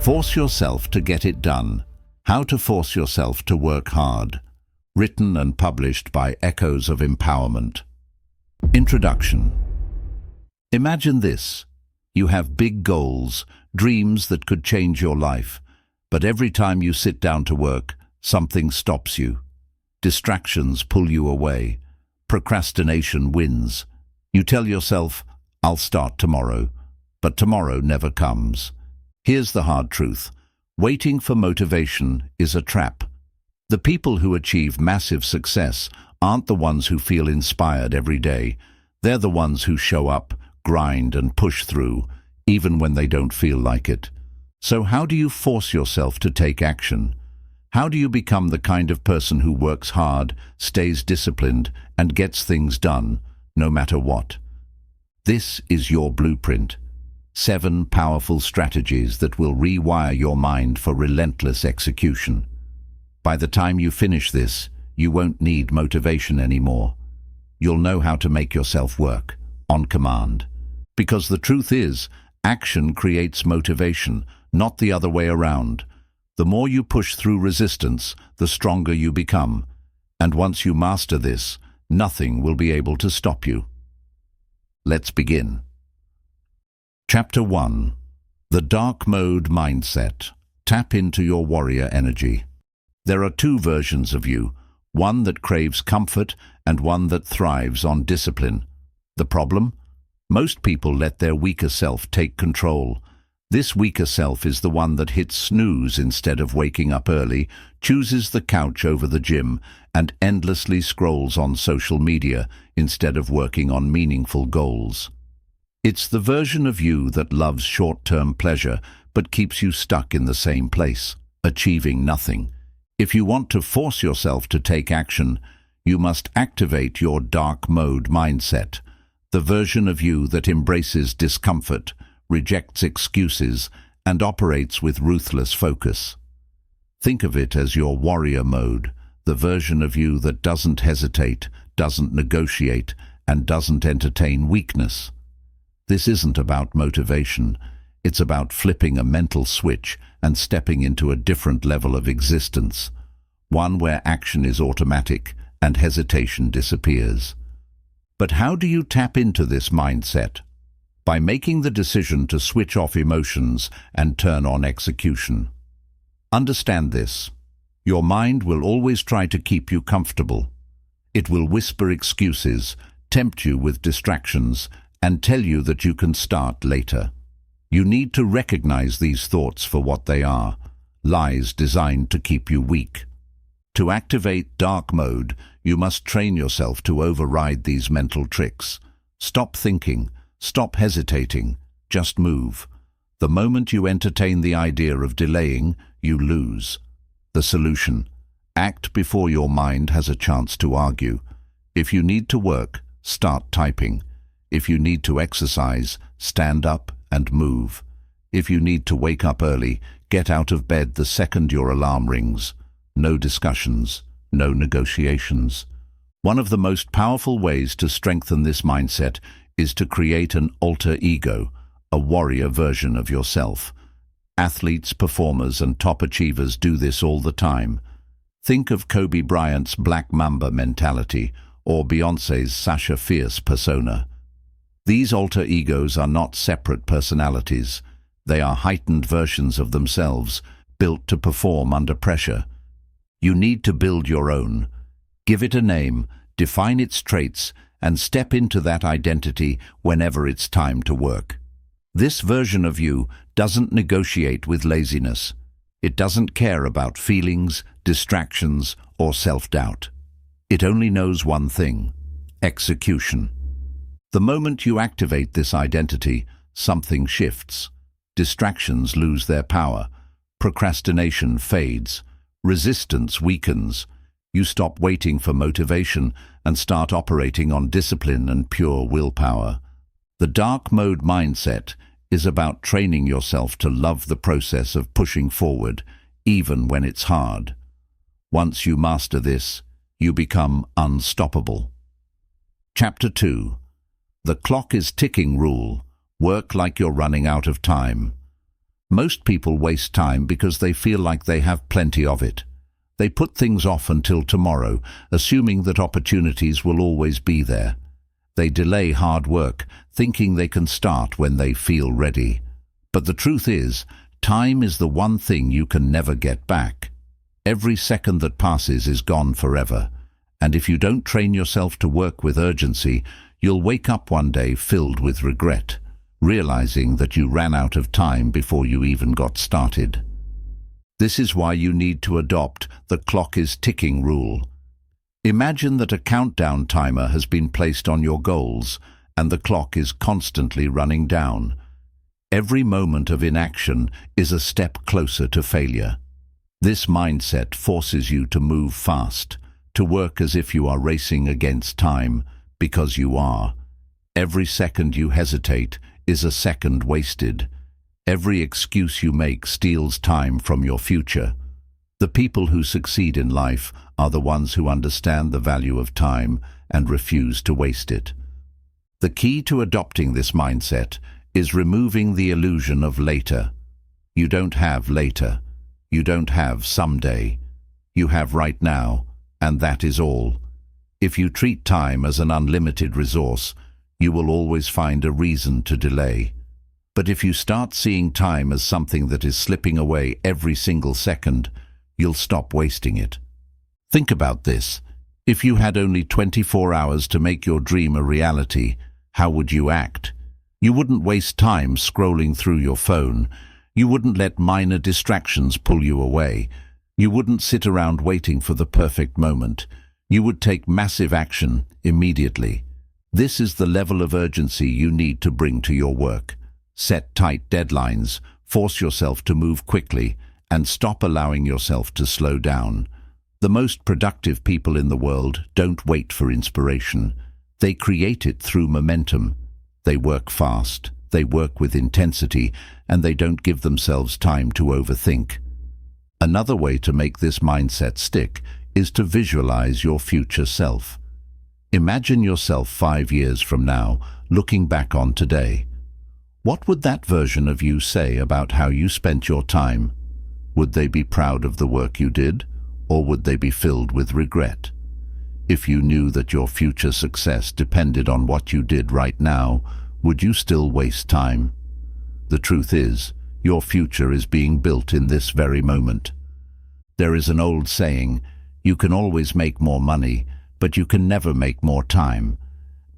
Force yourself to get it done. How to force yourself to work hard. Written and published by Echoes of Empowerment. Introduction. Imagine this. You have big goals, dreams that could change your life, but every time you sit down to work, something stops you. Distractions pull you away. Procrastination wins. You tell yourself, "I'll start tomorrow," but tomorrow never comes. Here's the hard truth. Waiting for motivation is a trap. The people who achieve massive success aren't the ones who feel inspired every day. They're the ones who show up, grind and push through, even when they don't feel like it. So how do you force yourself to take action? How do you become the kind of person who works hard, stays disciplined, and gets things done, no matter what? This is your blueprint. 7 powerful strategies that will rewire your mind for relentless execution. By the time you finish this, you won't need motivation anymore. You'll know how to make yourself work, on command. Because the truth is, action creates motivation, not the other way around. The more you push through resistance, the stronger you become. And once you master this, nothing will be able to stop you. Let's begin. Chapter 1. The Dark Mode Mindset. Tap into your warrior energy. There are 2 versions of you, one that craves comfort and one that thrives on discipline. The problem? Most people let their weaker self take control. This weaker self is the one that hits snooze instead of waking up early, chooses the couch over the gym, and endlessly scrolls on social media instead of working on meaningful goals. It's the version of you that loves short-term pleasure but keeps you stuck in the same place, achieving nothing. If you want to force yourself to take action, you must activate your dark mode mindset, the version of you that embraces discomfort, rejects excuses, and operates with ruthless focus. Think of it as your warrior mode, the version of you that doesn't hesitate, doesn't negotiate, and doesn't entertain weakness. This isn't about motivation. It's about flipping a mental switch and stepping into a different level of existence, one where action is automatic and hesitation disappears. But how do you tap into this mindset? By making the decision to switch off emotions and turn on execution. Understand this. Your mind will always try to keep you comfortable. It will whisper excuses, tempt you with distractions, and tell you that you can start later. You need to recognize these thoughts for what they are, lies designed to keep you weak. To activate dark mode, you must train yourself to override these mental tricks. Stop thinking, stop hesitating, just move. The moment you entertain the idea of delaying, you lose. The solution: act before your mind has a chance to argue. If you need to work, start typing. If you need to exercise, stand up and move. If you need to wake up early, get out of bed the second your alarm rings. No discussions, no negotiations. One of the most powerful ways to strengthen this mindset is to create an alter ego, a warrior version of yourself. Athletes, performers, and top achievers do this all the time. Think of Kobe Bryant's Black Mamba mentality or Beyoncé's Sasha Fierce persona. These alter egos are not separate personalities. They are heightened versions of themselves, built to perform under pressure. You need to build your own. Give it a name, define its traits, and step into that identity whenever it's time to work. This version of you doesn't negotiate with laziness. It doesn't care about feelings, distractions, or self-doubt. It only knows one thing: execution. The moment you activate this identity, something shifts. Distractions lose their power. Procrastination fades. Resistance weakens. You stop waiting for motivation and start operating on discipline and pure willpower. The dark mode mindset is about training yourself to love the process of pushing forward, even when it's hard. Once you master this, you become unstoppable. Chapter 2. The clock is ticking rule. Work like you're running out of time. Most people waste time because they feel like they have plenty of it. They put things off until tomorrow, assuming that opportunities will always be there. They delay hard work, thinking they can start when they feel ready. But the truth is, time is the one thing you can never get back. Every second that passes is gone forever. And if you don't train yourself to work with urgency, you'll wake up one day filled with regret, realizing that you ran out of time before you even got started. This is why you need to adopt the clock is ticking rule. Imagine that a countdown timer has been placed on your goals, and the clock is constantly running down. Every moment of inaction is a step closer to failure. This mindset forces you to move fast, to work as if you are racing against time, because you are. Every second you hesitate is a second wasted. Every excuse you make steals time from your future. The people who succeed in life are the ones who understand the value of time and refuse to waste it. The key to adopting this mindset is removing the illusion of later. You don't have later. You don't have someday. You have right now, and that is all. If you treat time as an unlimited resource, you will always find a reason to delay. But if you start seeing time as something that is slipping away every single second, you'll stop wasting it. Think about this. If you had only 24 hours to make your dream a reality, how would you act? You wouldn't waste time scrolling through your phone. You wouldn't let minor distractions pull you away. You wouldn't sit around waiting for the perfect moment. You would take massive action immediately. This is the level of urgency you need to bring to your work. Set tight deadlines, force yourself to move quickly, and stop allowing yourself to slow down. The most productive people in the world don't wait for inspiration. They create it through momentum. They work fast, they work with intensity, and they don't give themselves time to overthink. Another way to make this mindset stick is to visualize your future self. Imagine yourself 5 years from now, looking back on today. What would that version of you say about how you spent your time? Would they be proud of the work you did, or would they be filled with regret? If you knew that your future success depended on what you did right now, would you still waste time? The truth is, your future is being built in this very moment. There is an old saying, you can always make more money, but you can never make more time.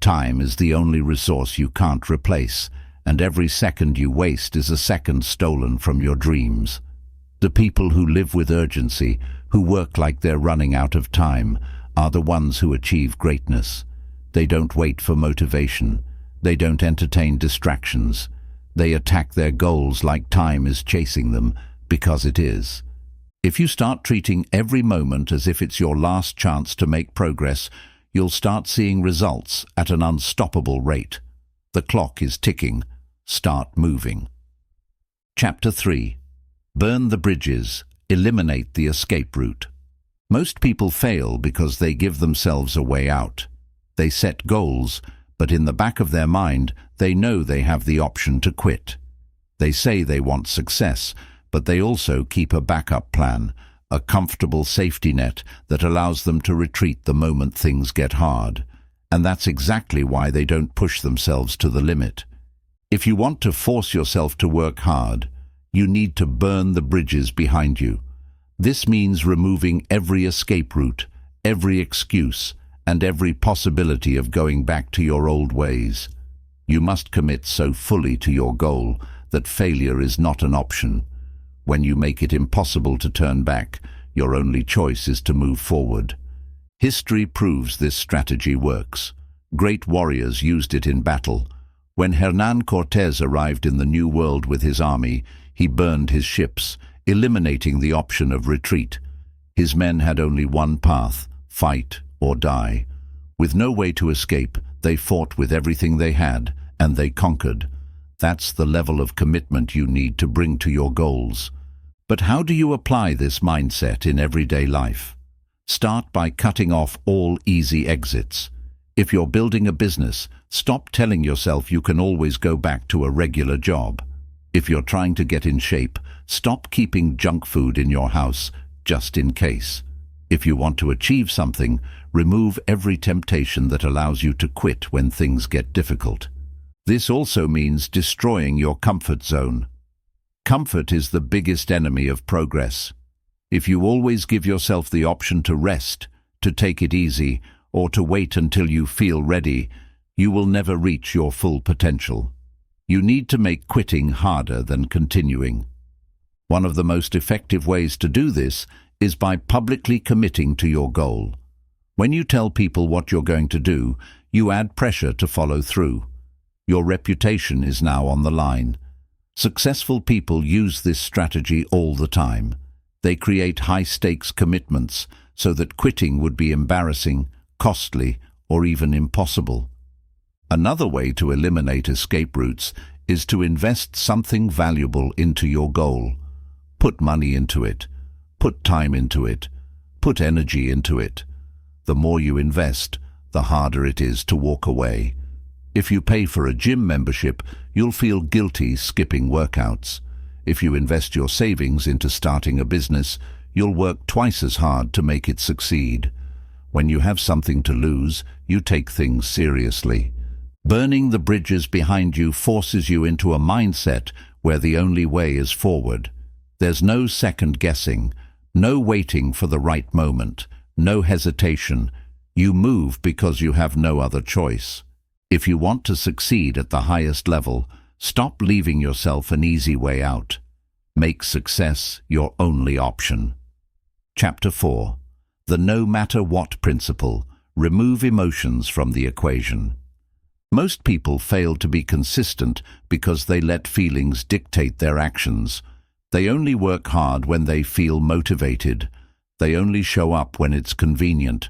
Time is the only resource you can't replace, and every second you waste is a second stolen from your dreams. The people who live with urgency, who work like they're running out of time, are the ones who achieve greatness. They don't wait for motivation. They don't entertain distractions. They attack their goals like time is chasing them, because it is. If you start treating every moment as if it's your last chance to make progress, you'll start seeing results at an unstoppable rate. The clock is ticking. Start moving. Chapter 3. Burn the bridges. Eliminate the escape route. Most people fail because they give themselves a way out. They set goals, but in the back of their mind, they know they have the option to quit. They say they want success, but they also keep a backup plan, a comfortable safety net that allows them to retreat the moment things get hard. And that's exactly why they don't push themselves to the limit. If you want to force yourself to work hard, you need to burn the bridges behind you. This means removing every escape route, every excuse, and every possibility of going back to your old ways. You must commit so fully to your goal that failure is not an option. When you make it impossible to turn back, your only choice is to move forward. History proves this strategy works. Great warriors used it in battle. When Hernán Cortés arrived in the New World with his army, he burned his ships, eliminating the option of retreat. His men had only one path: fight or die. With no way to escape, they fought with everything they had, and they conquered. That's the level of commitment you need to bring to your goals. But how do you apply this mindset in everyday life? Start by cutting off all easy exits. If you're building a business, stop telling yourself you can always go back to a regular job. If you're trying to get in shape, stop keeping junk food in your house just in case. If you want to achieve something, remove every temptation that allows you to quit when things get difficult. This also means destroying your comfort zone. Comfort is the biggest enemy of progress. If you always give yourself the option to rest, to take it easy, or to wait until you feel ready, you will never reach your full potential. You need to make quitting harder than continuing. One of the most effective ways to do this is by publicly committing to your goal. When you tell people what you're going to do, you add pressure to follow through. Your reputation is now on the line. Successful people use this strategy all the time. They create high-stakes commitments so that quitting would be embarrassing, costly, or even impossible. Another way to eliminate escape routes is to invest something valuable into your goal. Put money into it. Put time into it. Put energy into it. The more you invest, the harder it is to walk away. If you pay for a gym membership, you'll feel guilty skipping workouts. If you invest your savings into starting a business, you'll work twice as hard to make it succeed. When you have something to lose, you take things seriously. Burning the bridges behind you forces you into a mindset where the only way is forward. There's no second guessing, no waiting for the right moment, no hesitation. You move because you have no other choice. If you want to succeed at the highest level, stop leaving yourself an easy way out. Make success your only option. Chapter 4. The no matter what principle. Remove emotions from the equation. Most people fail to be consistent because they let feelings dictate their actions. They only work hard when they feel motivated. They only show up when it's convenient.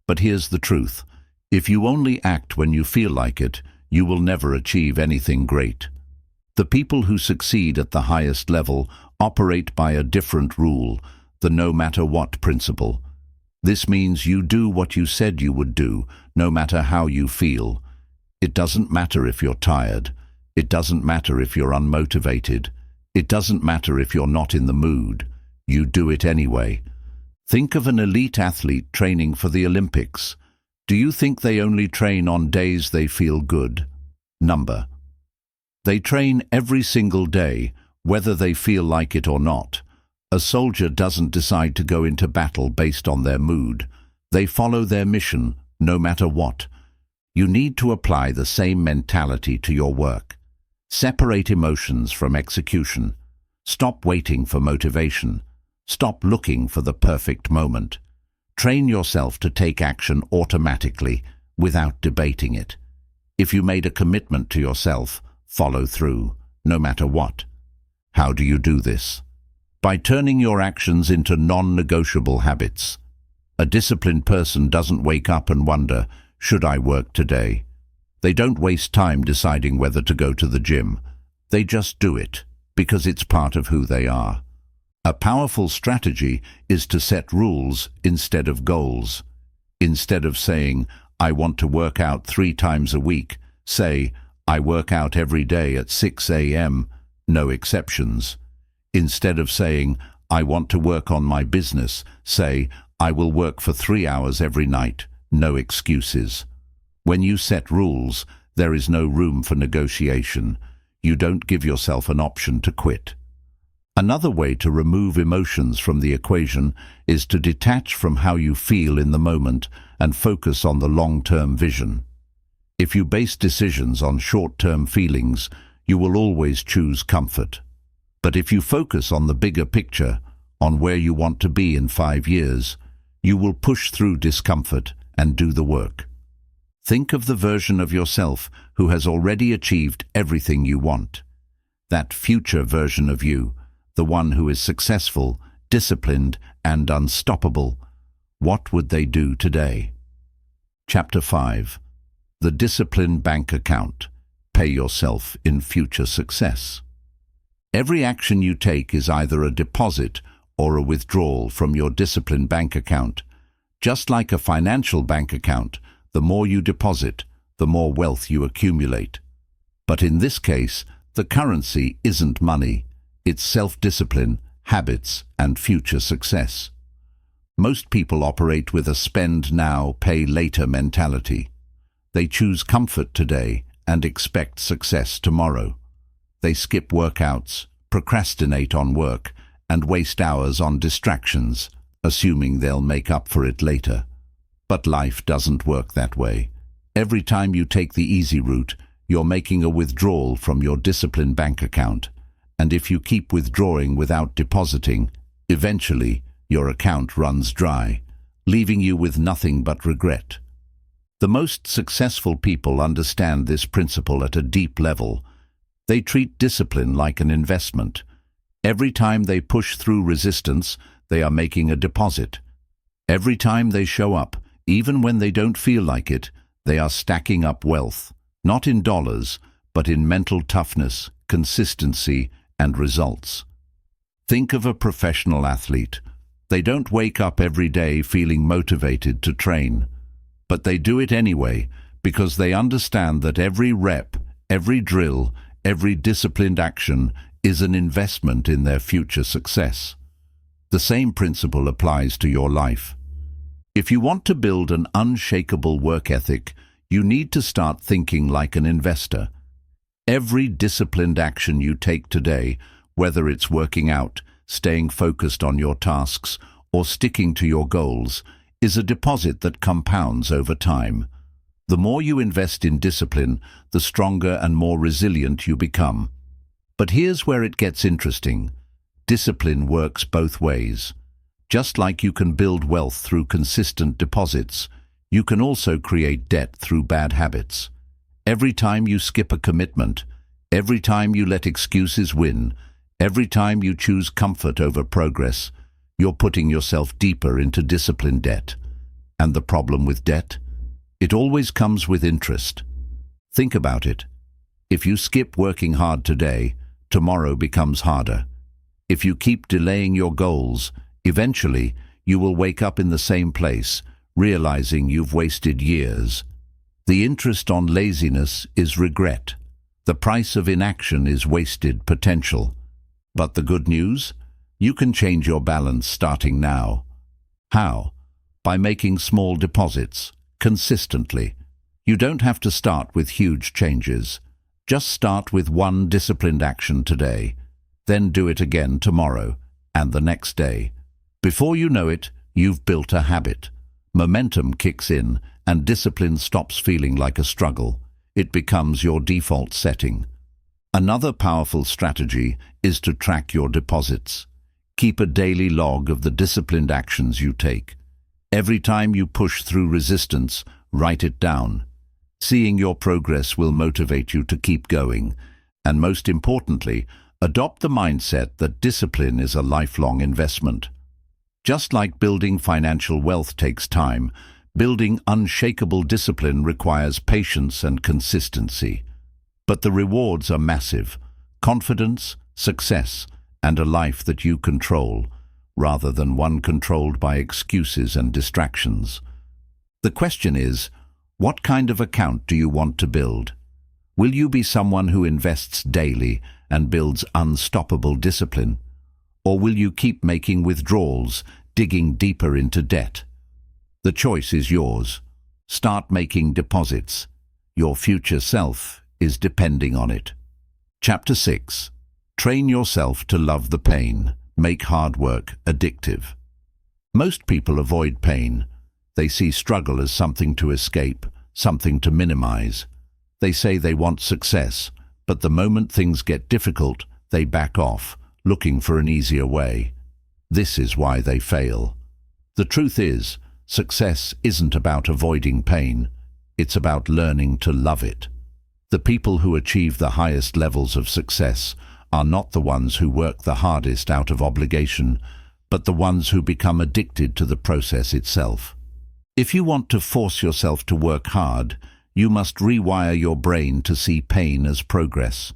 But here's the truth. If you only act when you feel like it, you will never achieve anything great. The people who succeed at the highest level operate by a different rule, the no matter what principle. This means you do what you said you would do, no matter how you feel. It doesn't matter if you're tired. It doesn't matter if you're unmotivated. It doesn't matter if you're not in the mood. You do it anyway. Think of an elite athlete training for the Olympics. Do you think they only train on days they feel good? Number. They train every single day, whether they feel like it or not. A soldier doesn't decide to go into battle based on their mood. They follow their mission, no matter what. You need to apply the same mentality to your work. Separate emotions from execution. Stop waiting for motivation. Stop looking for the perfect moment. Train yourself to take action automatically, without debating it. If you made a commitment to yourself, follow through, no matter what. How do you do this? By turning your actions into non-negotiable habits. A disciplined person doesn't wake up and wonder, should I work today? They don't waste time deciding whether to go to the gym. They just do it, because it's part of who they are. A powerful strategy is to set rules instead of goals. Instead of saying, I want to work out 3 times a week, say, I work out every day at 6 a.m., no exceptions. Instead of saying, I want to work on my business, say, I will work for 3 hours every night, no excuses. When you set rules, there is no room for negotiation. You don't give yourself an option to quit. Another way to remove emotions from the equation is to detach from how you feel in the moment and focus on the long-term vision. If you base decisions on short-term feelings, you will always choose comfort. But if you focus on the bigger picture, on where you want to be in 5 years, you will push through discomfort and do the work. Think of the version of yourself who has already achieved everything you want. That future version of you, the one who is successful, disciplined, and unstoppable. What would they do today? Chapter 5. The Discipline Bank Account. Pay yourself in future success. Every action you take is either a deposit or a withdrawal from your discipline bank account. Just like a financial bank account, the more you deposit, the more wealth you accumulate. But in this case, The currency isn't money, it's self-discipline, habits, and future success. Most people operate with a spend now, pay later mentality. They choose comfort today and expect success tomorrow. They skip workouts, procrastinate on work, and waste hours on distractions, assuming they'll make up for it later. But life doesn't work that way. Every time you take the easy route, you're making a withdrawal from your disciplined bank account. And if you keep withdrawing without depositing, eventually your account runs dry, leaving you with nothing but regret. The most successful people understand this principle at a deep level. They treat discipline like an investment. Every time they push through resistance, they are making a deposit. Every time they show up, even when they don't feel like it, they are stacking up wealth, not in dollars, but in mental toughness, consistency, and results. Think of a professional athlete. They don't wake up every day feeling motivated to train, but they do it anyway because they understand that every rep, every drill, every disciplined action is an investment in their future success. The same principle applies to your life. If you want to build an unshakable work ethic, you need to start thinking like an investor. Every disciplined action you take today, whether it's working out, staying focused on your tasks, or sticking to your goals, is a deposit that compounds over time. The more you invest in discipline, the stronger and more resilient you become. But here's where it gets interesting. Discipline works both ways. Just like you can build wealth through consistent deposits, you can also create debt through bad habits. Every time you skip a commitment, every time you let excuses win, every time you choose comfort over progress, you're putting yourself deeper into discipline debt. And the problem with debt? It always comes with interest. Think about it. If you skip working hard today, tomorrow becomes harder. If you keep delaying your goals, eventually you will wake up in the same place, realizing you've wasted years. The interest on laziness is regret. The price of inaction is wasted potential. But the good news? You can change your balance starting now. How? By making small deposits, consistently. You don't have to start with huge changes. Just start with one disciplined action today. Then do it again tomorrow and the next day. Before you know it, you've built a habit. Momentum kicks in and discipline stops feeling like a struggle. It becomes your default setting. Another powerful strategy is to track your deposits. Keep a daily log of the disciplined actions you take. Every time you push through resistance, write it down. Seeing your progress will motivate you to keep going. And most importantly, adopt the mindset that discipline is a lifelong investment. Just like building financial wealth takes time, building unshakable discipline requires patience and consistency. But the rewards are massive: confidence, success, and a life that you control, rather than one controlled by excuses and distractions. The question is, what kind of account do you want to build? Will you be someone who invests daily and builds unstoppable discipline? Or will you keep making withdrawals, digging deeper into debt? The choice is yours. Start making deposits. Your future self is depending on it. Chapter 6. Train yourself to love the pain. Make hard work addictive. Most people avoid pain. They see struggle as something to escape, something to minimize. They say they want success, but the moment things get difficult, they back off, looking for an easier way. This is why they fail. The truth is, success isn't about avoiding pain. It's about learning to love it. The people who achieve the highest levels of success are not the ones who work the hardest out of obligation, but the ones who become addicted to the process itself. If you want to force yourself to work hard, you must rewire your brain to see pain as progress.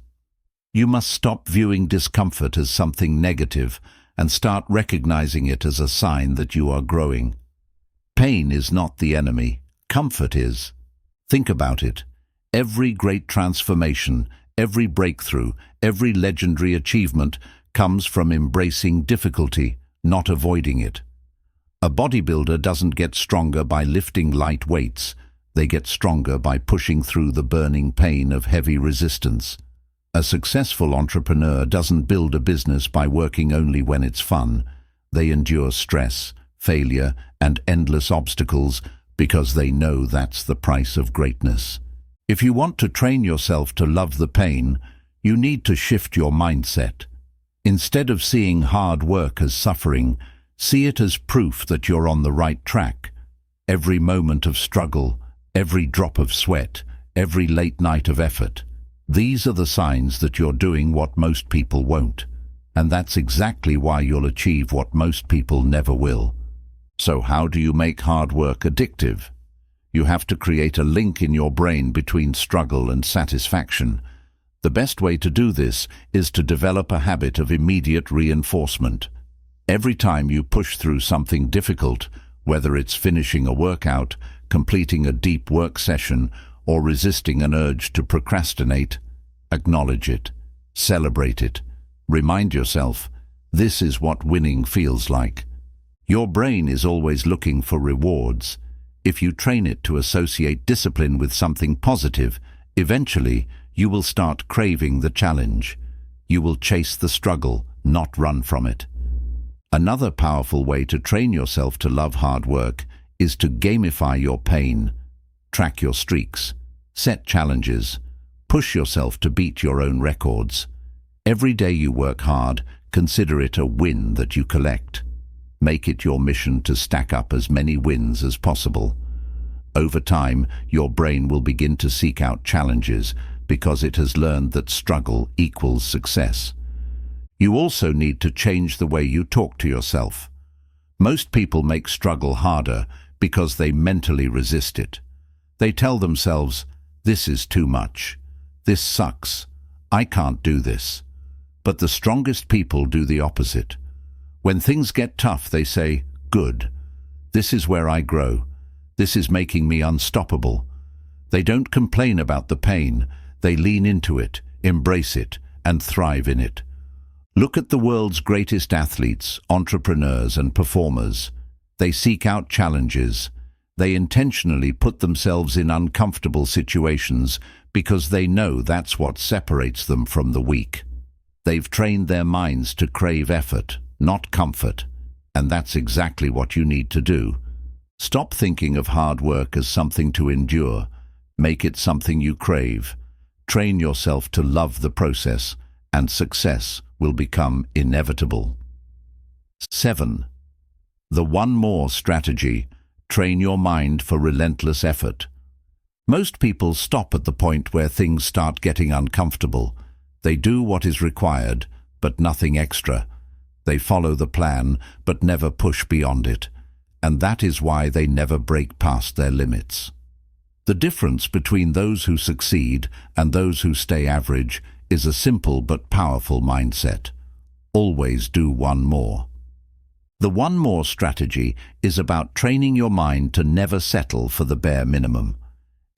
You must stop viewing discomfort as something negative and start recognizing it as a sign that you are growing. Pain is not the enemy, comfort is. Think about it. Every great transformation, every breakthrough, every legendary achievement comes from embracing difficulty, not avoiding it. A bodybuilder doesn't get stronger by lifting light weights. They get stronger by pushing through the burning pain of heavy resistance. A successful entrepreneur doesn't build a business by working only when it's fun. They endure stress, failure, and endless obstacles because they know that's the price of greatness. If you want to train yourself to love the pain, you need to shift your mindset. Instead of seeing hard work as suffering, see it as proof that you're on the right track. Every moment of struggle, every drop of sweat, every late night of effort, these are the signs that you're doing what most people won't. And that's exactly why you'll achieve what most people never will. So how do you make hard work addictive? You have to create a link in your brain between struggle and satisfaction. The best way to do this is to develop a habit of immediate reinforcement. Every time you push through something difficult, whether it's finishing a workout, completing a deep work session, or resisting an urge to procrastinate, acknowledge it, celebrate it. Remind yourself, this is what winning feels like. Your brain is always looking for rewards. If you train it to associate discipline with something positive, eventually you will start craving the challenge. You will chase the struggle, not run from it. Another powerful way to train yourself to love hard work is to gamify your pain. Track your streaks, set challenges, push yourself to beat your own records. Every day you work hard, consider it a win that you collect. Make it your mission to stack up as many wins as possible. Over time, your brain will begin to seek out challenges because it has learned that struggle equals success. You also need to change the way you talk to yourself. Most people make struggle harder because they mentally resist it. They tell themselves, "This is too much. This sucks. I can't do this." But the strongest people do the opposite. When things get tough, they say, "Good. This is where I grow. This is making me unstoppable." They don't complain about the pain. They lean into it, embrace it, and thrive in it. Look at the world's greatest athletes, entrepreneurs, and performers. They seek out challenges. They intentionally put themselves in uncomfortable situations because they know that's what separates them from the weak. They've trained their minds to crave effort, not comfort, and that's exactly what you need to do. Stop thinking of hard work as something to endure. Make it something you crave. Train yourself to love the process, and success will become inevitable. 7. The one more strategy: train your mind for relentless effort. Most people stop at the point where things start getting uncomfortable. They do what is required, but nothing extra. They follow the plan, but never push beyond it. And that is why they never break past their limits. The difference between those who succeed and those who stay average is a simple but powerful mindset. Always do one more. The one more strategy is about training your mind to never settle for the bare minimum.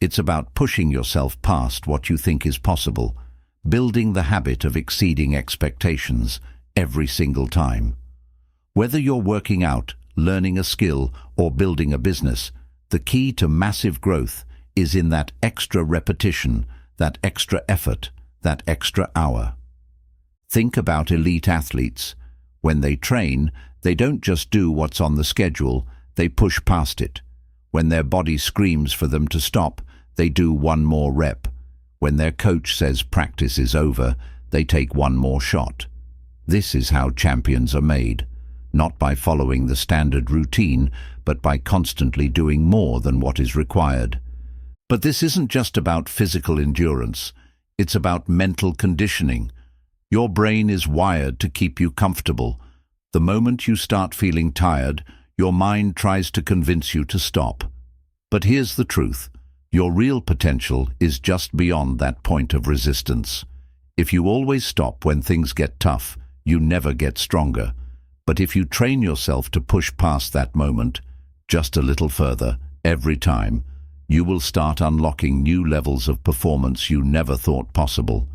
It's about pushing yourself past what you think is possible, building the habit of exceeding expectations every single time. Whether you're working out, learning a skill, or building a business, the key to massive growth is in that extra repetition, that extra effort, that extra hour. Think about elite athletes. When they train, they don't just do what's on the schedule, they push past it. When their body screams for them to stop, they do one more rep. When their coach says practice is over, they take one more shot. This is how champions are made, not by following the standard routine, but by constantly doing more than what is required. But this isn't just about physical endurance, it's about mental conditioning. Your brain is wired to keep you comfortable. The moment you start feeling tired, your mind tries to convince you to stop. But here's the truth. Your real potential is just beyond that point of resistance. If you always stop when things get tough, you never get stronger. But if you train yourself to push past that moment, just a little further, every time, you will start unlocking new levels of performance you never thought possible.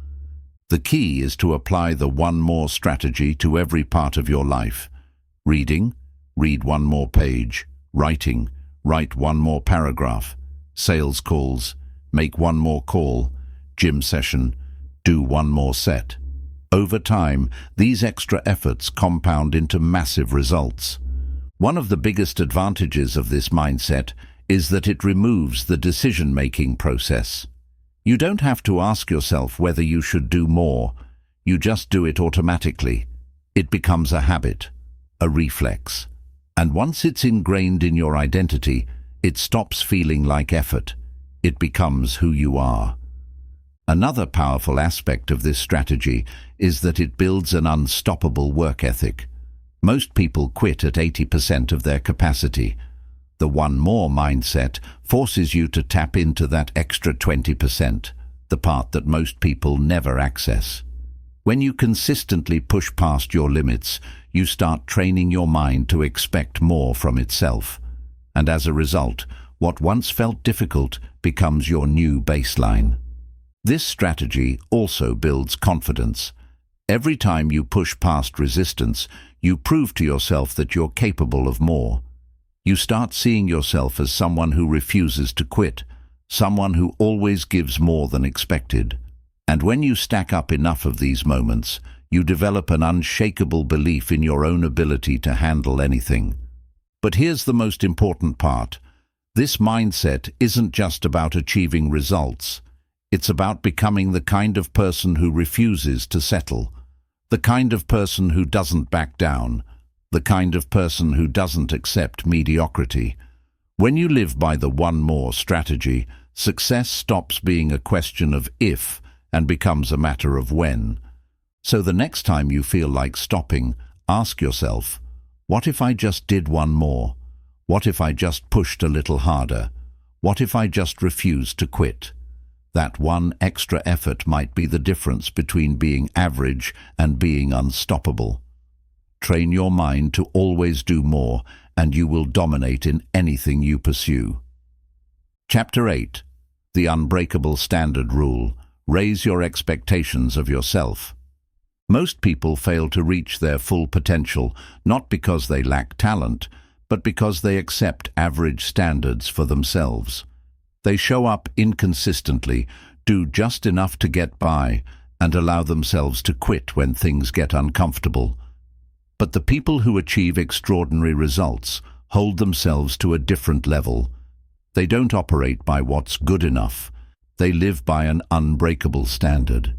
The key is to apply the one more strategy to every part of your life. Reading, read one more page. Writing, write one more paragraph. Sales calls, make one more call. Gym session, do one more set. Over time, these extra efforts compound into massive results. One of the biggest advantages of this mindset is that it removes the decision-making process. You don't have to ask yourself whether you should do more. You just do it automatically. It becomes a habit, a reflex. And once it's ingrained in your identity, it stops feeling like effort. It becomes who you are. Another powerful aspect of this strategy is that it builds an unstoppable work ethic. Most people quit at 80% of their capacity. The one more mindset forces you to tap into that extra 20%, the part that most people never access. When you consistently push past your limits, you start training your mind to expect more from itself. And as a result, what once felt difficult becomes your new baseline. This strategy also builds confidence. Every time you push past resistance, you prove to yourself that you're capable of more. You start seeing yourself as someone who refuses to quit, someone who always gives more than expected. And when you stack up enough of these moments, you develop an unshakable belief in your own ability to handle anything. But here's the most important part. This mindset isn't just about achieving results. It's about becoming the kind of person who refuses to settle, the kind of person who doesn't back down, the kind of person who doesn't accept mediocrity. When you live by the one more strategy, success stops being a question of if and becomes a matter of when. So the next time you feel like stopping, ask yourself, what if I just did one more? What if I just pushed a little harder? What if I just refused to quit? That one extra effort might be the difference between being average and being unstoppable. Train your mind to always do more, and you will dominate in anything you pursue. Chapter 8. The Unbreakable Standard Rule. Raise your expectations of yourself. Most people fail to reach their full potential, not because they lack talent, but because they accept average standards for themselves. They show up inconsistently, do just enough to get by, and allow themselves to quit when things get uncomfortable. But the people who achieve extraordinary results hold themselves to a different level. They don't operate by what's good enough. They live by an unbreakable standard.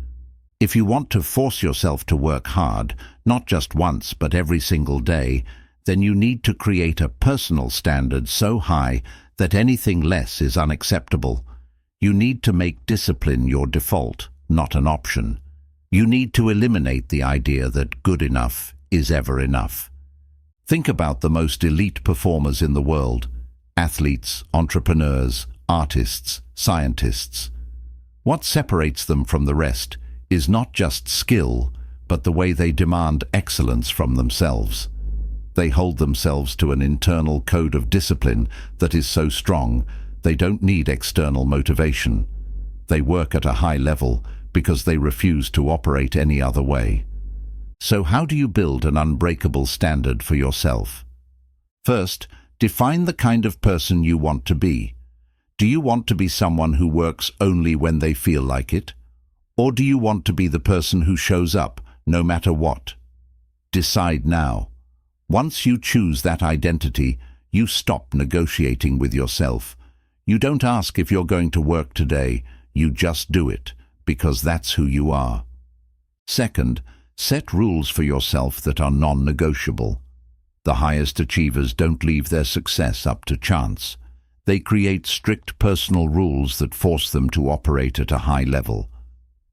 If you want to force yourself to work hard, not just once but every single day, then you need to create a personal standard so high that anything less is unacceptable. You need to make discipline your default, not an option. You need to eliminate the idea that good enough is ever enough. Think about the most elite performers in the world: athletes, entrepreneurs, artists, scientists. What separates them from the rest is not just skill, but the way they demand excellence from themselves. They hold themselves to an internal code of discipline that is so strong they don't need external motivation. They work at a high level because they refuse to operate any other way. So how do you build an unbreakable standard for yourself? First, define the kind of person you want to be. Do you want to be someone who works only when they feel like it? Or do you want to be the person who shows up no matter what? Decide now. Once you choose that identity, you stop negotiating with yourself. You don't ask if you're going to work today, you just do it, because that's who you are. Second, set rules for yourself that are non-negotiable. The highest achievers don't leave their success up to chance. They create strict personal rules that force them to operate at a high level.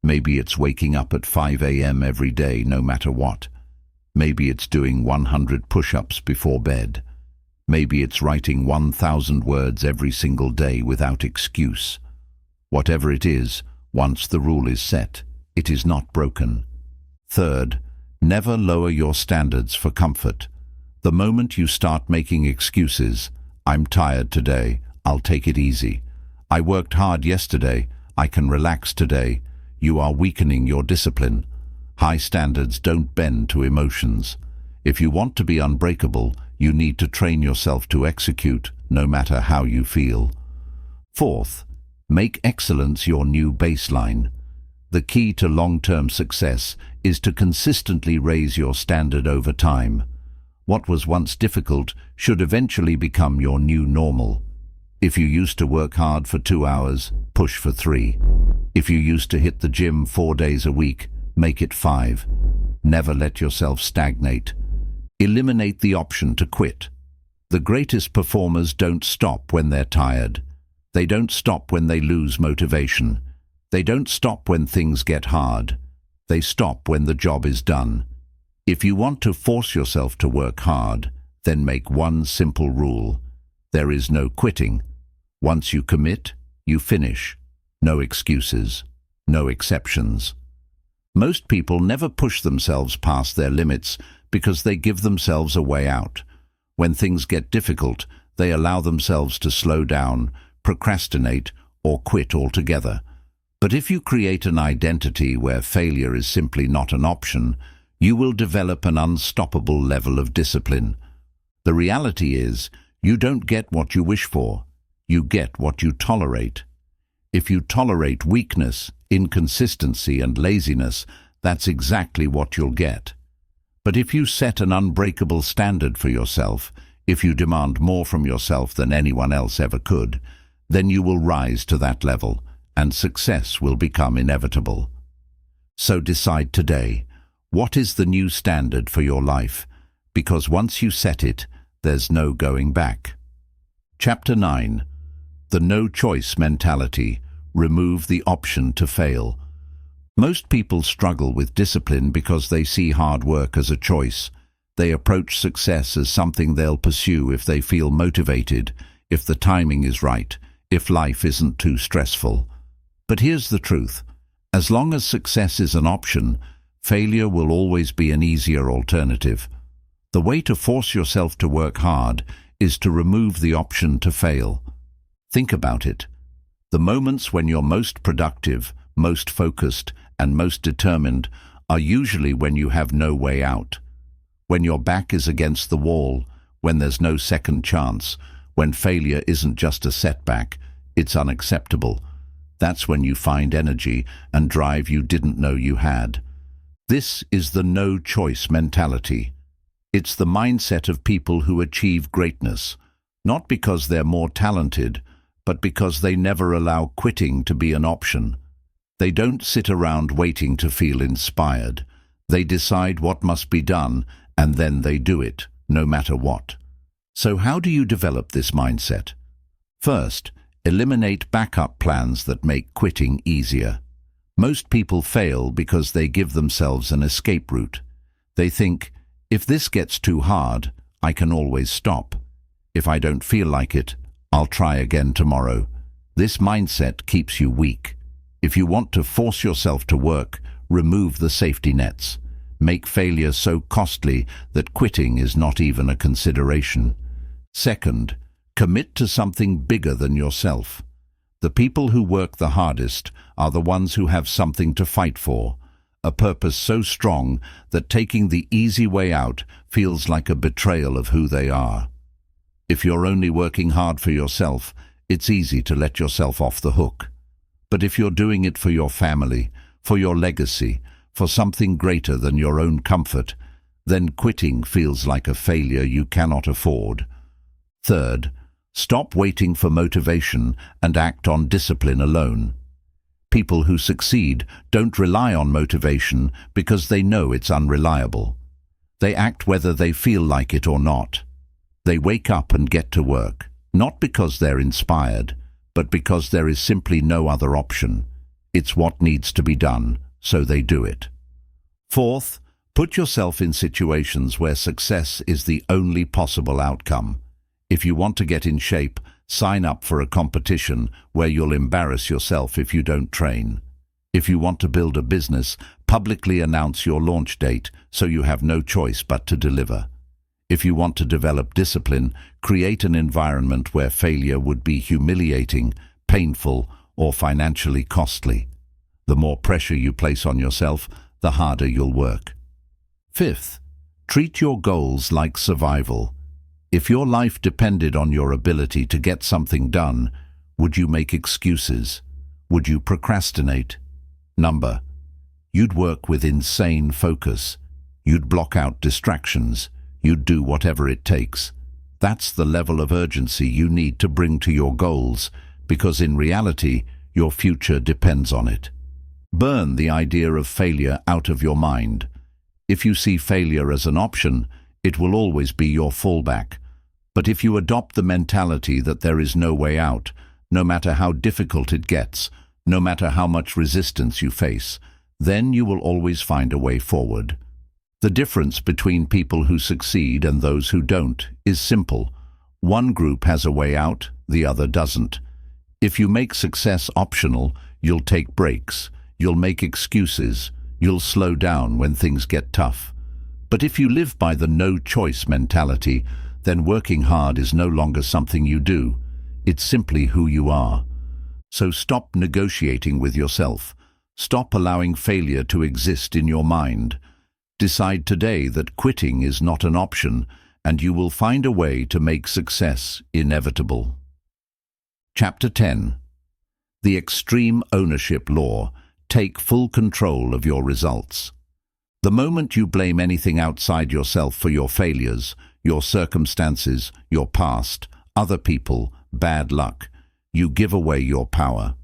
Maybe it's waking up at 5 a.m. every day, no matter what. Maybe it's doing 100 push-ups before bed. Maybe it's writing 1,000 words every single day without excuse. Whatever it is, once the rule is set, it is not broken. Third, never lower your standards for comfort. The moment you start making excuses, I'm tired today, I'll take it easy. I worked hard yesterday, I can relax today. you are weakening your discipline. High standards don't bend to emotions. If you want to be unbreakable, you need to train yourself to execute, no matter how you feel. Fourth, make excellence your new baseline. The key to long-term success is to consistently raise your standard over time. What was once difficult should eventually become your new normal. If you used to work hard for 2 hours, push for 3. If you used to hit the gym 4 days a week, make it 5. Never let yourself stagnate. Eliminate the option to quit. The greatest performers don't stop when they're tired. They don't stop when they lose motivation. They don't stop when things get hard. They stop when the job is done. If you want to force yourself to work hard, then make one simple rule. There is no quitting. Once you commit, you finish. No excuses. No exceptions. Most people never push themselves past their limits because they give themselves a way out. When things get difficult, they allow themselves to slow down, procrastinate, or quit altogether. But if you create an identity where failure is simply not an option, you will develop an unstoppable level of discipline. The reality is, you don't get what you wish for. You get what you tolerate. If you tolerate weakness, inconsistency, and laziness, that's exactly what you'll get. But if you set an unbreakable standard for yourself, if you demand more from yourself than anyone else ever could, then you will rise to that level, and success will become inevitable. So decide today, what is the new standard for your life? Because once you set it, there's no going back. Chapter 9. The no-choice mentality. Remove the option to fail. Most people struggle with discipline because they see hard work as a choice. They approach success as something they'll pursue if they feel motivated, if the timing is right, if life isn't too stressful. But here's the truth. As long as success is an option, failure will always be an easier alternative. The way to force yourself to work hard is to remove the option to fail. Think about it. The moments when you're most productive, most focused, and most determined are usually when you have no way out. When your back is against the wall, when there's no second chance, when failure isn't just a setback, it's unacceptable. That's when you find energy and drive you didn't know you had. This is the no-choice mentality. It's the mindset of people who achieve greatness, not because they're more talented, but because they never allow quitting to be an option. They don't sit around waiting to feel inspired. They decide what must be done, and then they do it, no matter what. So how do you develop this mindset? First, eliminate backup plans that make quitting easier. Most people fail because they give themselves an escape route. They think, if this gets too hard, I can always stop. If I don't feel like it, I'll try again tomorrow. This mindset keeps you weak. If you want to force yourself to work, remove the safety nets. Make failure so costly that quitting is not even a consideration. Second, commit to something bigger than yourself. The people who work the hardest are the ones who have something to fight for, a purpose so strong that taking the easy way out feels like a betrayal of who they are. If you're only working hard for yourself, it's easy to let yourself off the hook. But if you're doing it for your family, for your legacy, for something greater than your own comfort, then quitting feels like a failure you cannot afford. Third, stop waiting for motivation and act on discipline alone. People who succeed don't rely on motivation because they know it's unreliable. They act whether they feel like it or not. They wake up and get to work, not because they're inspired, but because there is simply no other option. It's what needs to be done, so they do it. Fourth, put yourself in situations where success is the only possible outcome. If you want to get in shape, sign up for a competition where you'll embarrass yourself if you don't train. If you want to build a business, publicly announce your launch date so you have no choice but to deliver. If you want to develop discipline, create an environment where failure would be humiliating, painful, or financially costly. The more pressure you place on yourself, the harder you'll work. Fifth, treat your goals like survival. If your life depended on your ability to get something done, would you make excuses? Would you procrastinate? You'd work with insane focus. You'd block out distractions. You'd do whatever it takes. That's the level of urgency you need to bring to your goals, because in reality, your future depends on it. Burn the idea of failure out of your mind. If you see failure as an option, it will always be your fallback. But if you adopt the mentality that there is no way out, no matter how difficult it gets, no matter how much resistance you face, then you will always find a way forward. The difference between people who succeed and those who don't is simple. One group has a way out, the other doesn't. If you make success optional, you'll take breaks, you'll make excuses, you'll slow down when things get tough. But if you live by the no-choice mentality, then working hard is no longer something you do. It's simply who you are. So stop negotiating with yourself. Stop allowing failure to exist in your mind. Decide today that quitting is not an option, and you will find a way to make success inevitable. Chapter 10. The Extreme Ownership Law. Take full control of your results. The moment you blame anything outside yourself for your failures, your circumstances, your past, other people, bad luck, you give away your power.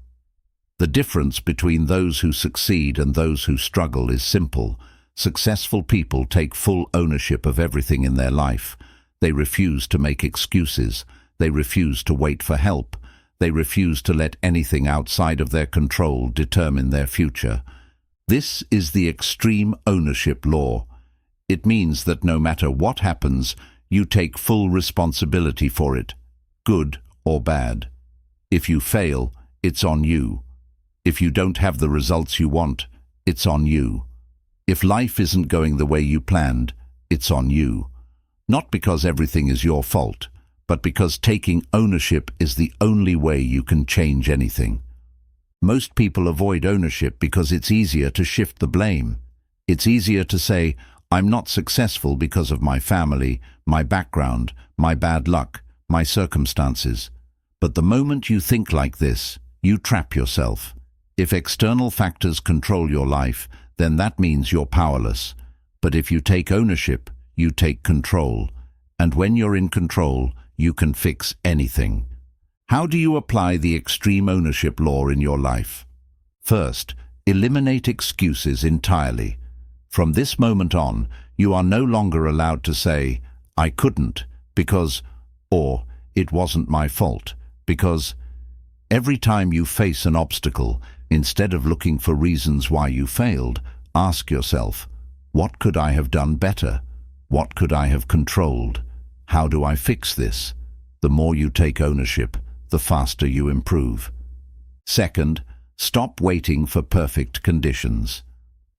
The difference between those who succeed and those who struggle is simple. Successful people take full ownership of everything in their life. They refuse to make excuses. They refuse to wait for help. They refuse to let anything outside of their control determine their future. This is the extreme ownership law. It means that no matter what happens, you take full responsibility for it, good or bad. If you fail, it's on you. If you don't have the results you want, it's on you. If life isn't going the way you planned, it's on you. Not because everything is your fault, but because taking ownership is the only way you can change anything. Most people avoid ownership because it's easier to shift the blame. It's easier to say, I'm not successful because of my family, my background, my bad luck, my circumstances. But the moment you think like this, you trap yourself. If external factors control your life, then that means you're powerless. But if you take ownership, you take control. And when you're in control, you can fix anything. How do you apply the extreme ownership law in your life? First, eliminate excuses entirely. From this moment on, you are no longer allowed to say, I couldn't, because, or it wasn't my fault, because. Every time you face an obstacle, instead of looking for reasons why you failed, ask yourself, what could I have done better? What could I have controlled? How do I fix this? The more you take ownership, the faster you improve. Second, stop waiting for perfect conditions.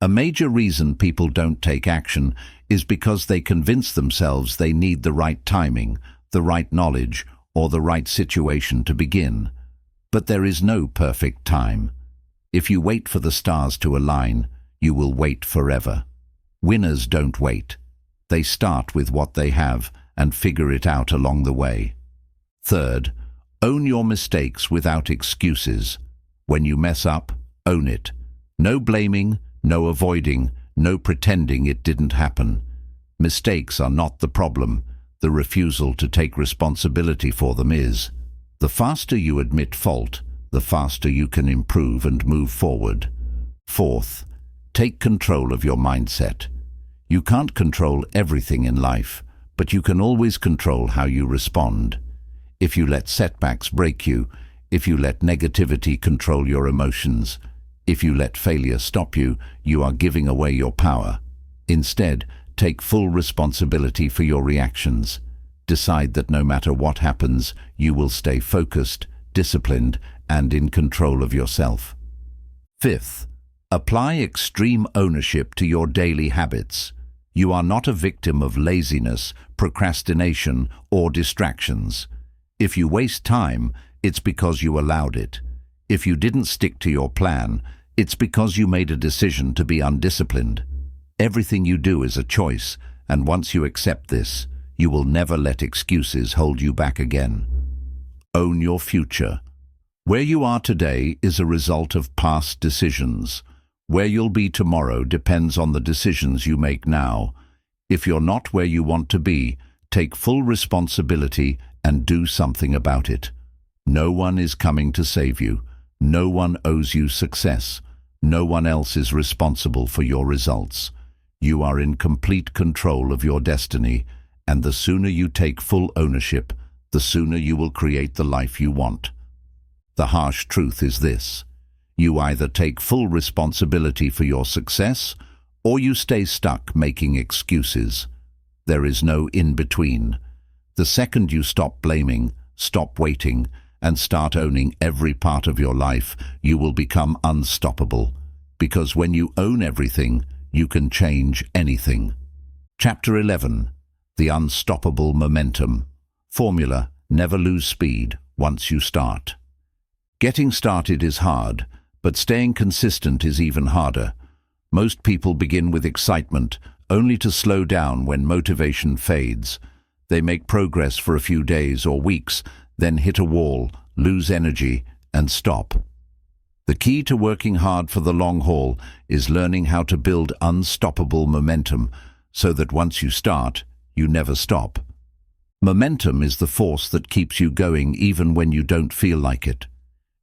A major reason people don't take action is because they convince themselves they need the right timing, the right knowledge, or the right situation to begin. But there is no perfect time. If you wait for the stars to align, you will wait forever. Winners don't wait. They start with what they have and figure it out along the way. Third, own your mistakes without excuses. When you mess up, own it. No blaming, no avoiding, no pretending it didn't happen. Mistakes are not the problem. The refusal to take responsibility for them is. The faster you admit fault, the faster you can improve and move forward. Fourth, take control of your mindset. You can't control everything in life, but you can always control how you respond. If you let setbacks break you, if you let negativity control your emotions, if you let failure stop you, you are giving away your power. Instead, take full responsibility for your reactions. Decide that no matter what happens, you will stay focused, disciplined, and in control of yourself. Fifth, apply extreme ownership to your daily habits. You are not a victim of laziness, procrastination, or distractions. If you waste time, it's because you allowed it. If you didn't stick to your plan, It's because you made a decision to be undisciplined. Everything you do is a choice, and once you accept this, you will never let excuses hold you back again. Own your future. Where you are today is a result of past decisions. Where you'll be tomorrow depends on the decisions you make now. If you're not where you want to be, take full responsibility and do something about it. No one is coming to save you. No one owes you success. No one else is responsible for your results. You are in complete control of your destiny, and the sooner you take full ownership, the sooner you will create the life you want. The harsh truth is this: you either take full responsibility for your success, or you stay stuck making excuses. There is no in-between. The second you stop blaming, stop waiting, and start owning every part of your life, you will become unstoppable. Because when you own everything, you can change anything. Chapter 11. The Unstoppable Momentum. Formula: never lose speed once you start. Getting started is hard, but staying consistent is even harder. Most people begin with excitement, only to slow down when motivation fades. They make progress for a few days or weeks, then hit a wall, lose energy, and stop. The key to working hard for the long haul is learning how to build unstoppable momentum, so that once you start, you never stop. Momentum is the force that keeps you going even when you don't feel like it.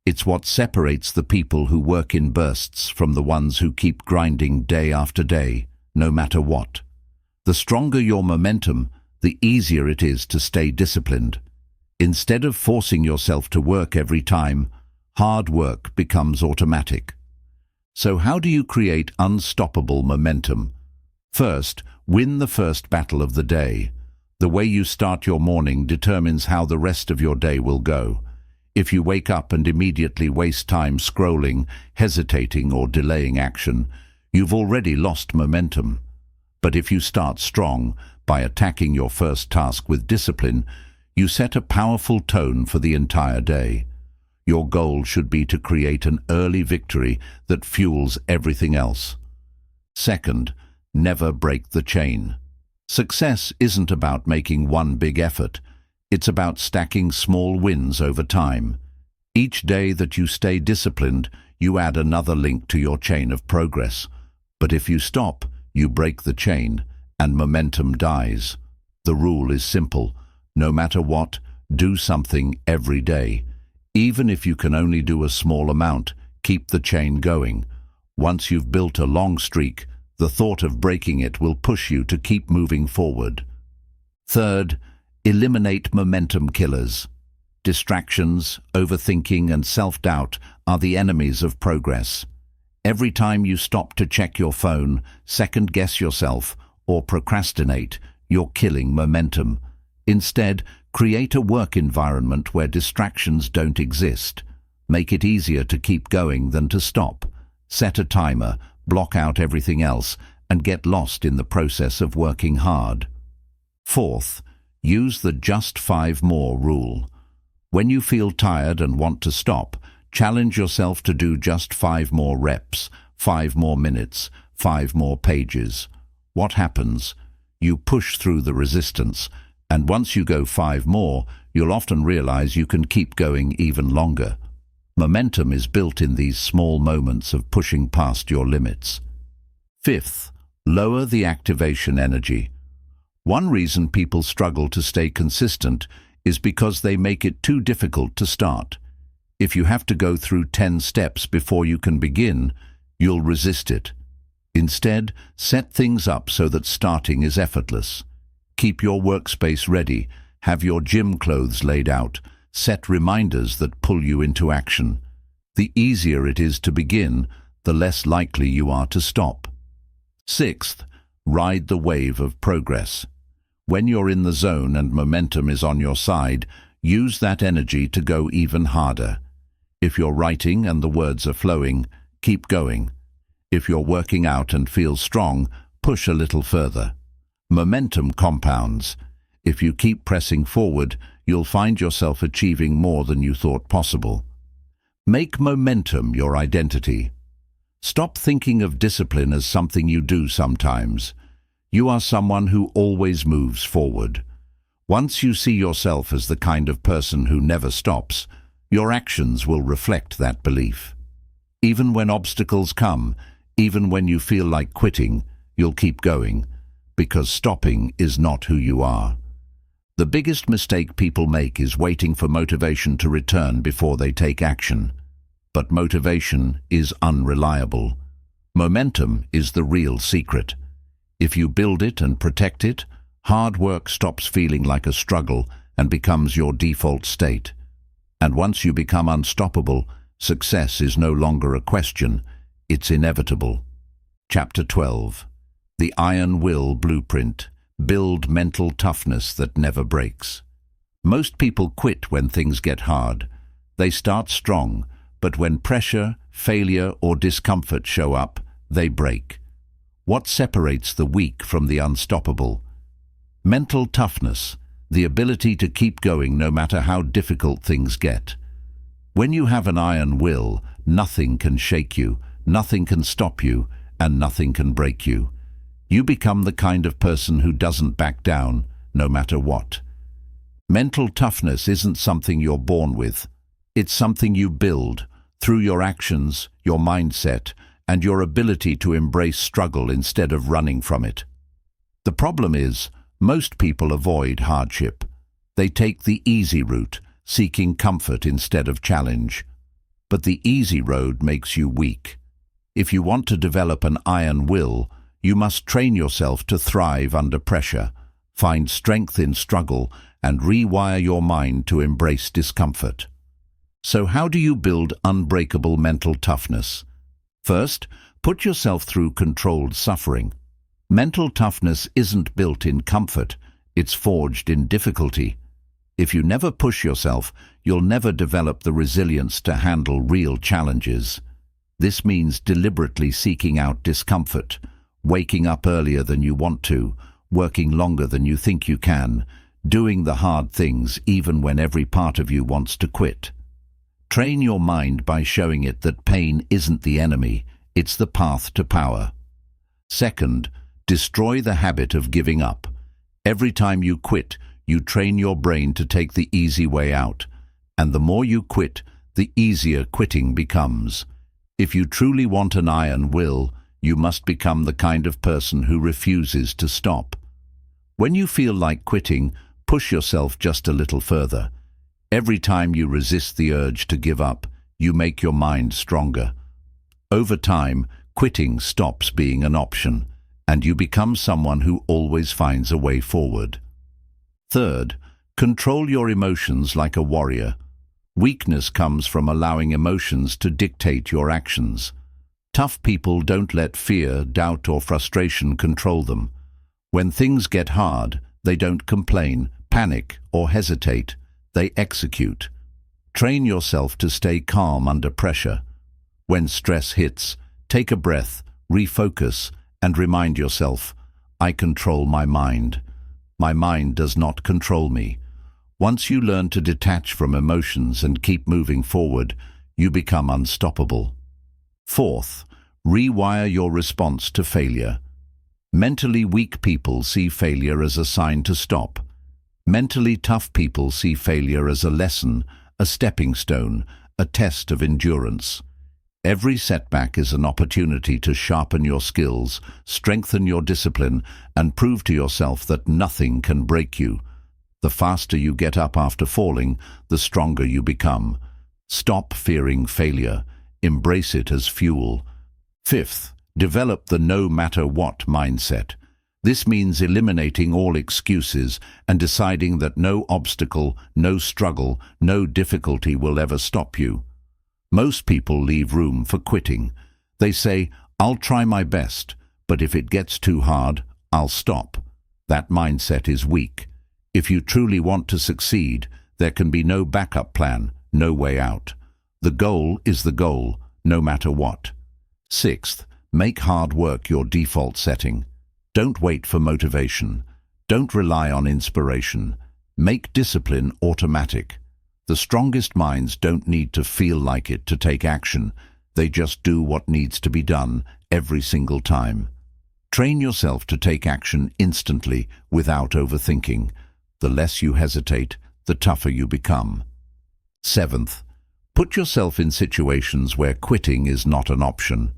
It's what separates the people who work in bursts from the ones who keep grinding day after day, no matter what. The stronger your momentum, the easier it is to stay disciplined. Instead of forcing yourself to work every time, hard work becomes automatic. So how do you create unstoppable momentum? First, win the first battle of the day. The way you start your morning determines how the rest of your day will go. If you wake up and immediately waste time scrolling, hesitating, or delaying action, you've already lost momentum. But if you start strong, by attacking your first task with discipline, you set a powerful tone for the entire day. Your goal should be to create an early victory that fuels everything else. Second, never break the chain. Success isn't about making one big effort. It's about stacking small wins over time. Each day that you stay disciplined, you add another link to your chain of progress. But if you stop, you break the chain, and momentum dies. The rule is simple. No matter what, do something every day. Even if you can only do a small amount, keep the chain going. Once you've built a long streak, the thought of breaking it will push you to keep moving forward. Third, eliminate momentum killers. Distractions, overthinking, and self-doubt are the enemies of progress. Every time you stop to check your phone, second-guess yourself, or procrastinate, you're killing momentum. Instead, create a work environment where distractions don't exist. Make it easier to keep going than to stop. Set a timer, block out everything else, and get lost in the process of working hard. Fourth, use the just 5 more rule. When you feel tired and want to stop, challenge yourself to do just 5 more reps, 5 more minutes, 5 more pages. What happens? You push through the resistance, and once you go 5 more, you'll often realize you can keep going even longer. Momentum is built in these small moments of pushing past your limits. Fifth, lower the activation energy. One reason people struggle to stay consistent is because they make it too difficult to start. If you have to go through 10 steps before you can begin, you'll resist it. Instead, set things up so that starting is effortless. Keep your workspace ready, have your gym clothes laid out, set reminders that pull you into action. The easier it is to begin, the less likely you are to stop. Sixth, ride the wave of progress. When you're in the zone and momentum is on your side, use that energy to go even harder. If you're writing and the words are flowing, keep going. If you're working out and feel strong, push a little further. Momentum compounds. If you keep pressing forward, you'll find yourself achieving more than you thought possible. Make momentum your identity. Stop thinking of discipline as something you do sometimes. You are someone who always moves forward. Once you see yourself as the kind of person who never stops, your actions will reflect that belief. Even when obstacles come, even when you feel like quitting, you'll keep going, because stopping is not who you are. The biggest mistake people make is waiting for motivation to return before they take action. But motivation is unreliable. Momentum is the real secret. If you build it and protect it, hard work stops feeling like a struggle and becomes your default state. And once you become unstoppable, success is no longer a question, it's inevitable. Chapter 12. The Iron Will Blueprint. Build mental toughness that never breaks. Most people quit when things get hard. They start strong, but when pressure, failure, or discomfort show up, they break. What separates the weak from the unstoppable? Mental toughness, the ability to keep going no matter how difficult things get. When you have an iron will, nothing can shake you, nothing can stop you, and nothing can break you. You become the kind of person who doesn't back down, no matter what. Mental toughness isn't something you're born with. It's something you build through your actions, your mindset, and your ability to embrace struggle instead of running from it. The problem is, most people avoid hardship. They take the easy route, seeking comfort instead of challenge. But the easy road makes you weak. If you want to develop an iron will, you must train yourself to thrive under pressure, find strength in struggle, and rewire your mind to embrace discomfort. So how do you build unbreakable mental toughness? First, put yourself through controlled suffering. Mental toughness isn't built in comfort, it's forged in difficulty. If you never push yourself, you'll never develop the resilience to handle real challenges. This means deliberately seeking out discomfort, waking up earlier than you want to, working longer than you think you can, doing the hard things even when every part of you wants to quit. Train your mind by showing it that pain isn't the enemy, it's the path to power. Second, destroy the habit of giving up. Every time you quit, you train your brain to take the easy way out, and the more you quit, the easier quitting becomes. If you truly want an iron will, you must become the kind of person who refuses to stop. When you feel like quitting, push yourself just a little further. Every time you resist the urge to give up, you make your mind stronger. Over time, quitting stops being an option, and you become someone who always finds a way forward. Third, control your emotions like a warrior. Weakness comes from allowing emotions to dictate your actions. Tough people don't let fear, doubt, or frustration control them. When things get hard, they don't complain, panic, or hesitate. They execute. Train yourself to stay calm under pressure. When stress hits, take a breath, refocus, and remind yourself, I control my mind. My mind does not control me. Once you learn to detach from emotions and keep moving forward, you become unstoppable. Fourth, rewire your response to failure. Mentally weak people see failure as a sign to stop. Mentally tough people see failure as a lesson, a stepping stone, a test of endurance. Every setback is an opportunity to sharpen your skills, strengthen your discipline, and prove to yourself that nothing can break you. The faster you get up after falling, the stronger you become. Stop fearing failure. Embrace it as fuel. Fifth, develop the no-matter-what mindset. This means eliminating all excuses and deciding that no obstacle, no struggle, no difficulty will ever stop you. Most people leave room for quitting. They say, I'll try my best, but if it gets too hard, I'll stop. That mindset is weak. If you truly want to succeed, there can be no backup plan, no way out. The goal is the goal, no matter what. Sixth, make hard work your default setting. Don't wait for motivation. Don't rely on inspiration. Make discipline automatic. The strongest minds don't need to feel like it to take action. They just do what needs to be done every single time. Train yourself to take action instantly without overthinking. The less you hesitate, the tougher you become. Seventh, put yourself in situations where quitting is not an option.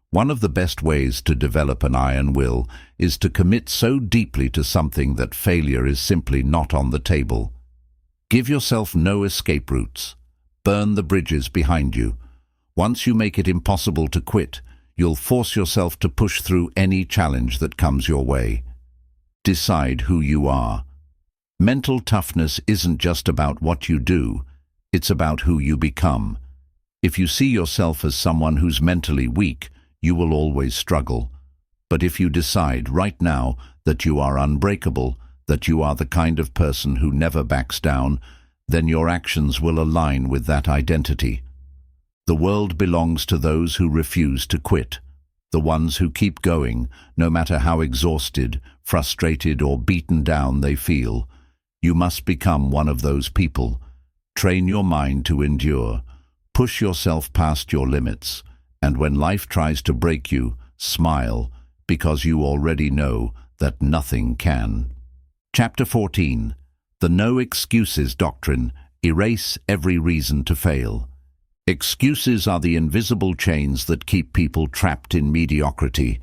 One of the best ways to develop an iron will is to commit so deeply to something that failure is simply not on the table. Give yourself no escape routes. Burn the bridges behind you. Once you make it impossible to quit, you'll force yourself to push through any challenge that comes your way. Decide who you are. Mental toughness isn't just about what you do, it's about who you become. If you see yourself as someone who's mentally weak, you will always struggle. But if you decide right now that you are unbreakable, that you are the kind of person who never backs down, then your actions will align with that identity. The world belongs to those who refuse to quit, the ones who keep going, no matter how exhausted, frustrated, or beaten down they feel. You must become one of those people. Train your mind to endure. Push yourself past your limits. And when life tries to break you, smile, because you already know that nothing can. Chapter 14. The No Excuses Doctrine. Erase every reason to fail. Excuses are the invisible chains that keep people trapped in mediocrity.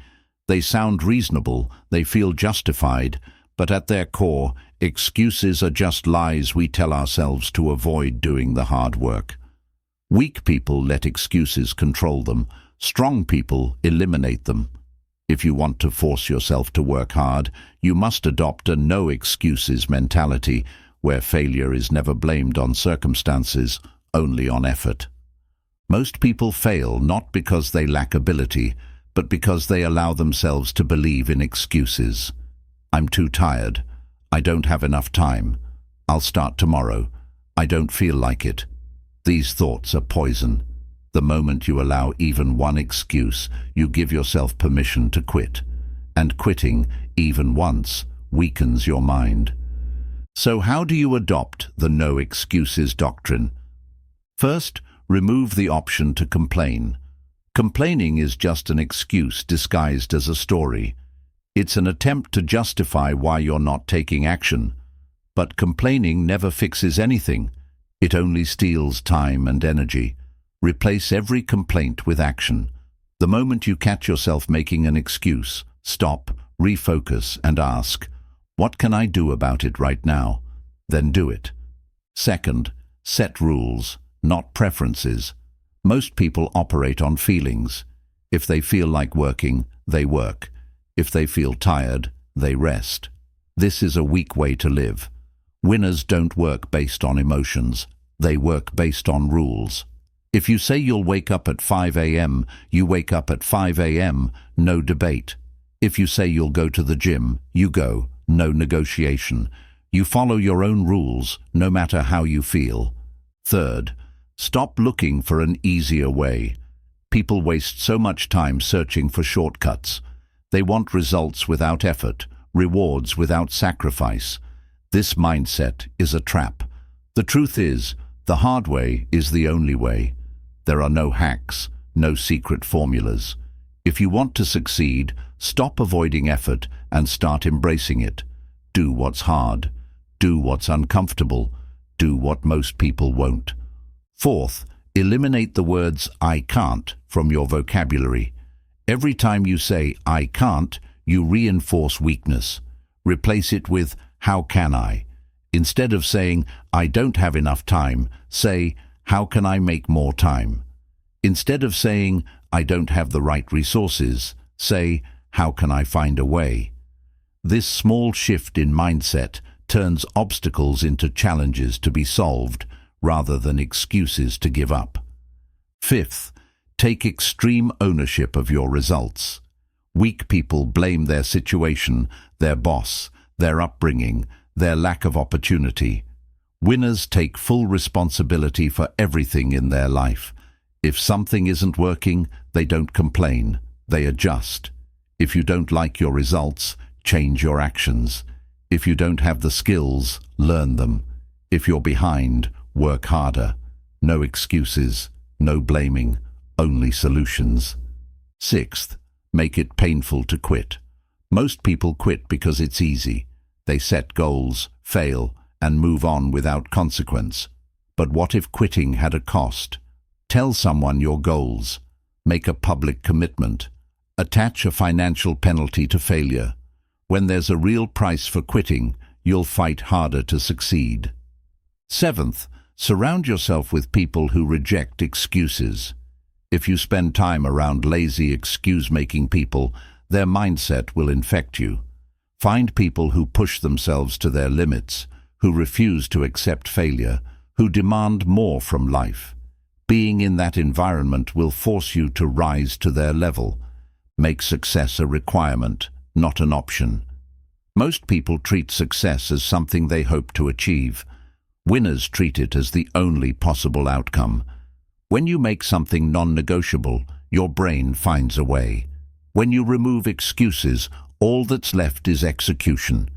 They sound reasonable, they feel justified, but at their core, excuses are just lies we tell ourselves to avoid doing the hard work. Weak people let excuses control them. Strong people eliminate them. If you want to force yourself to work hard, you must adopt a no excuses mentality, where failure is never blamed on circumstances, only on effort. Most people fail not because they lack ability, but because they allow themselves to believe in excuses. I'm too tired. I don't have enough time. I'll start tomorrow. I don't feel like it. These thoughts are poison. The moment you allow even one excuse, you give yourself permission to quit. And quitting, even once, weakens your mind. So how do you adopt the no excuses doctrine? First, remove the option to complain. Complaining is just an excuse disguised as a story. It's an attempt to justify why you're not taking action. But complaining never fixes anything. It only steals time and energy. Replace every complaint with action. The moment you catch yourself making an excuse, stop, refocus, and ask, what can I do about it right now? Then do it. Second, set rules, not preferences. Most people operate on feelings. If they feel like working, they work. If they feel tired, they rest. This is a weak way to live. Winners don't work based on emotions. They work based on rules. If you say you'll wake up at 5 a.m., you wake up at 5 a.m., no debate. If you say you'll go to the gym, you go, no negotiation. You follow your own rules, no matter how you feel. Third, stop looking for an easier way. People waste so much time searching for shortcuts. They want results without effort, rewards without sacrifice. This mindset is a trap. The truth is, the hard way is the only way. There are no hacks, no secret formulas. If you want to succeed, stop avoiding effort and start embracing it. Do what's hard. Do what's uncomfortable. Do what most people won't. Fourth, eliminate the words "I can't" from your vocabulary. Every time you say "I can't," you reinforce weakness. Replace it with "How can I?" Instead of saying "I don't have enough time," say "How can I make more time?" Instead of saying "I don't have the right resources," say "How can I find a way?" This small shift in mindset turns obstacles into challenges to be solved, rather than excuses to give up. Fifth, take extreme ownership of your results. Weak people blame their situation, their boss, their upbringing, their lack of opportunity. Winners take full responsibility for everything in their life. If something isn't working, they don't complain, they adjust. If you don't like your results, change your actions. If you don't have the skills, learn them. If you're behind, work harder. No excuses, no blaming, only solutions. Sixth, make it painful to quit. Most people quit because it's easy. They set goals, fail, and move on without consequence. But what if quitting had a cost? Tell someone your goals. Make a public commitment. Attach a financial penalty to failure. When there's a real price for quitting, you'll fight harder to succeed. Seventh, surround yourself with people who reject excuses. If you spend time around lazy, excuse-making people, their mindset will infect you. Find people who push themselves to their limits, who refuse to accept failure, who demand more from life. Being in that environment will force you to rise to their level. Make success a requirement, not an option. Most people treat success as something they hope to achieve. Winners treat it as the only possible outcome. When you make something non-negotiable, your brain finds a way. When you remove excuses, all that's left is execution.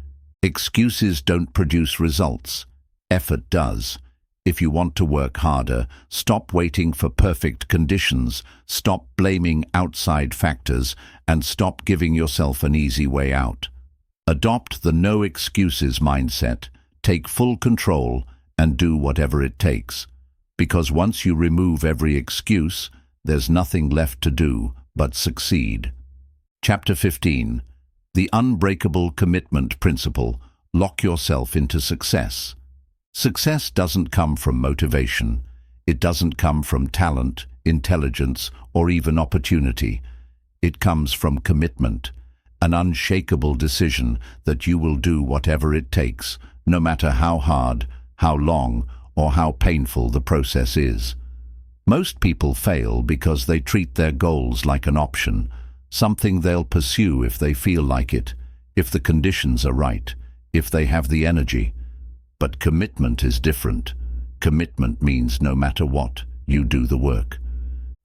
Excuses don't produce results. Effort does. If you want to work harder, stop waiting for perfect conditions, stop blaming outside factors, and stop giving yourself an easy way out. Adopt the no excuses mindset, take full control, and do whatever it takes. Because once you remove every excuse, there's nothing left to do but succeed. Chapter 15. The Unbreakable Commitment Principle. Lock yourself into success. Success doesn't come from motivation. It doesn't come from talent, intelligence, or even opportunity. It comes from commitment, an unshakable decision that you will do whatever it takes, no matter how hard, how long, or how painful the process is. Most people fail because they treat their goals like an option, something they'll pursue if they feel like it, if the conditions are right, if they have the energy. But commitment is different. Commitment means no matter what, you do the work.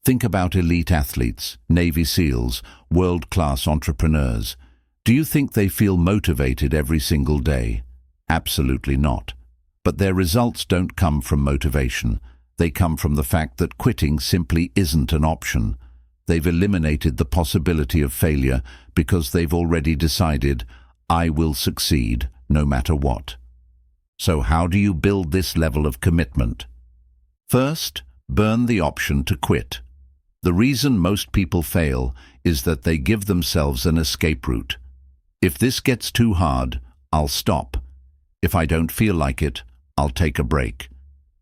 Think about elite athletes, Navy SEALs, world-class entrepreneurs. Do you think they feel motivated every single day? Absolutely not. But their results don't come from motivation. They come from the fact that quitting simply isn't an option. They've eliminated the possibility of failure because they've already decided, I will succeed no matter what. So how do you build this level of commitment? First, burn the option to quit. The reason most people fail is that they give themselves an escape route. If this gets too hard, I'll stop. If I don't feel like it, I'll take a break.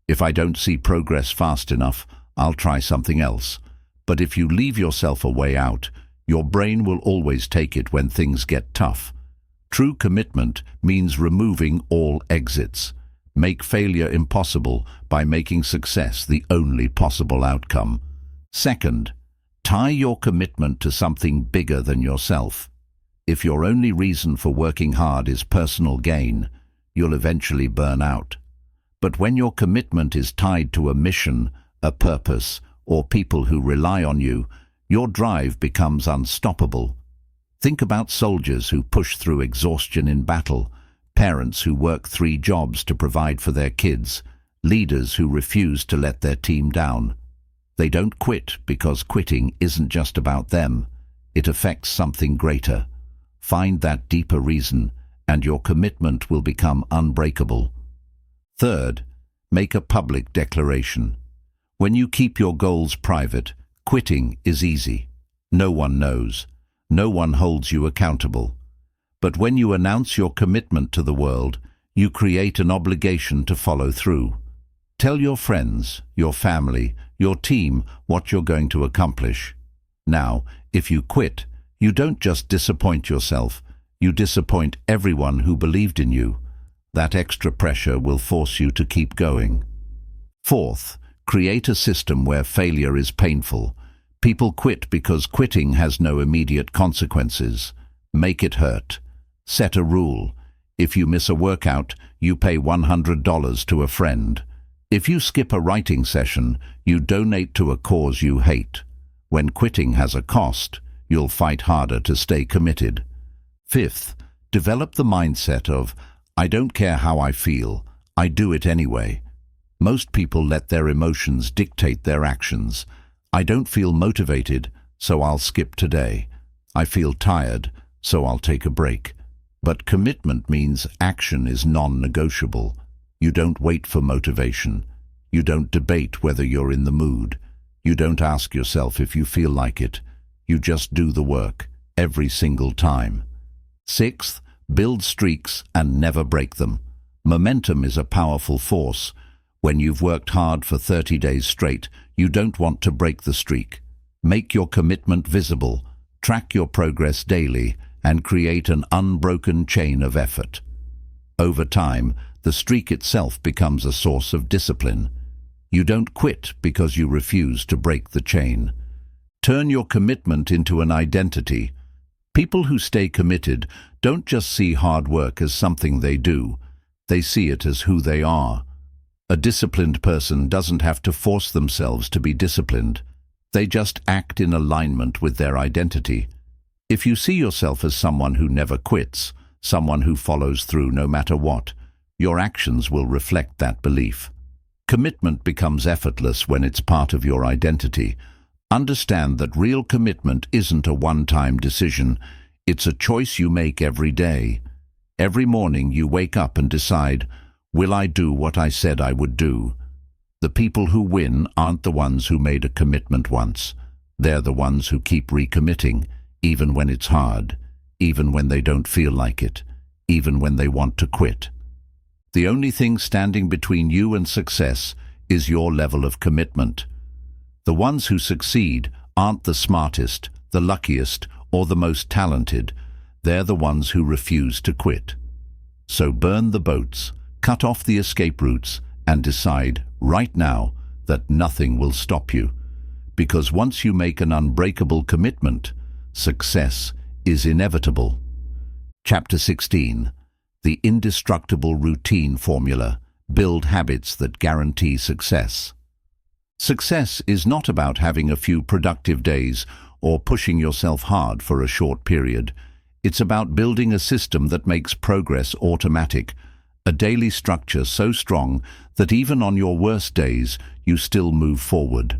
If I don't see progress fast enough, I'll try something else. But if you leave yourself a way out, your brain will always take it when things get tough. True commitment means removing all exits. Make failure impossible by making success the only possible outcome. Second, tie your commitment to something bigger than yourself. If your only reason for working hard is personal gain, you'll eventually burn out. But when your commitment is tied to a mission, a purpose, or people who rely on you, your drive becomes unstoppable. Think about soldiers who push through exhaustion in battle, parents who work 3 jobs to provide for their kids, leaders who refuse to let their team down. They don't quit because quitting isn't just about them. It affects something greater. Find that deeper reason, and your commitment will become unbreakable. Third, make a public declaration. When you keep your goals private, quitting is easy. No one knows. No one holds you accountable. But when you announce your commitment to the world, you create an obligation to follow through. Tell your friends, your family, your team what you're going to accomplish. Now, if you quit, you don't just disappoint yourself, you disappoint everyone who believed in you. That extra pressure will force you to keep going. Fourth, create a system where failure is painful. People quit because quitting has no immediate consequences. Make it hurt. Set a rule. If you miss a workout, you pay $100 to a friend. If you skip a writing session, you donate to a cause you hate. When quitting has a cost, you'll fight harder to stay committed. Fifth, develop the mindset of, I don't care how I feel, I do it anyway. Most people let their emotions dictate their actions. I don't feel motivated, so I'll skip today. I feel tired, so I'll take a break. But commitment means action is non-negotiable. You don't wait for motivation. You don't debate whether you're in the mood. You don't ask yourself if you feel like it. You just do the work, every single time. Sixth, build streaks and never break them. Momentum is a powerful force. When you've worked hard for 30 days straight, you don't want to break the streak. Make your commitment visible, track your progress daily, and create an unbroken chain of effort. Over time, the streak itself becomes a source of discipline. You don't quit because you refuse to break the chain. Turn your commitment into an identity. People who stay committed don't just see hard work as something they do. They see it as who they are. A disciplined person doesn't have to force themselves to be disciplined. They just act in alignment with their identity. If you see yourself as someone who never quits, someone who follows through no matter what, your actions will reflect that belief. Commitment becomes effortless when it's part of your identity. Understand that real commitment isn't a one-time decision. It's a choice you make every day. Every morning you wake up and decide, will I do what I said I would do? The people who win aren't the ones who made a commitment once. They're the ones who keep recommitting, even when it's hard, even when they don't feel like it, even when they want to quit. The only thing standing between you and success is your level of commitment. The ones who succeed aren't the smartest, the luckiest, or the most talented. They're the ones who refuse to quit. So burn the boats, cut off the escape routes, and decide right now that nothing will stop you. Because once you make an unbreakable commitment, success is inevitable. Chapter 16. The Indestructible Routine Formula. Build habits that guarantee success. Success is not about having a few productive days or pushing yourself hard for a short period. It's about building a system that makes progress automatic, a daily structure so strong that even on your worst days, you still move forward.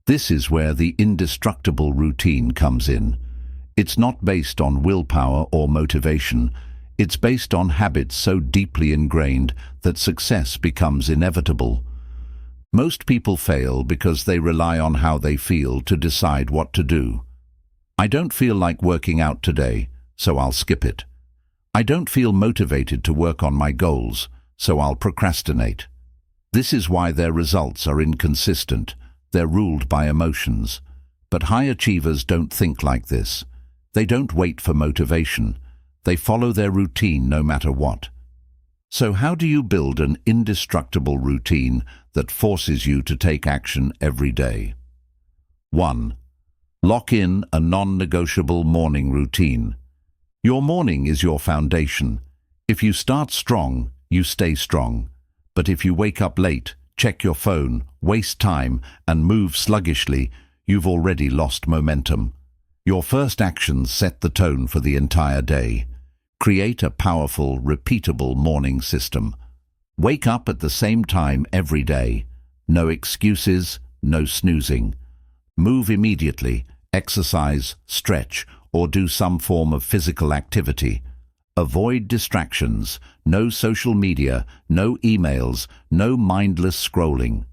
This is where the indestructible routine comes in. It's not based on willpower or motivation. It's based on habits so deeply ingrained that success becomes inevitable. Most people fail because they rely on how they feel to decide what to do. I don't feel like working out today, so I'll skip it. I don't feel motivated to work on my goals, so I'll procrastinate. This is why their results are inconsistent. They're ruled by emotions. But high achievers don't think like this. They don't wait for motivation. They follow their routine no matter what. So how do you build an indestructible routine that forces you to take action every day? 1. Lock in a non-negotiable morning routine. Your morning is your foundation. If you start strong, you stay strong. But if you wake up late, check your phone, waste time, and move sluggishly, you've already lost momentum. Your first actions set the tone for the entire day. Create a powerful, repeatable morning system. Wake up at the same time every day. No excuses, no snoozing. Move immediately, exercise, stretch, or do some form of physical activity. Avoid distractions, no social media, no emails, no mindless scrolling.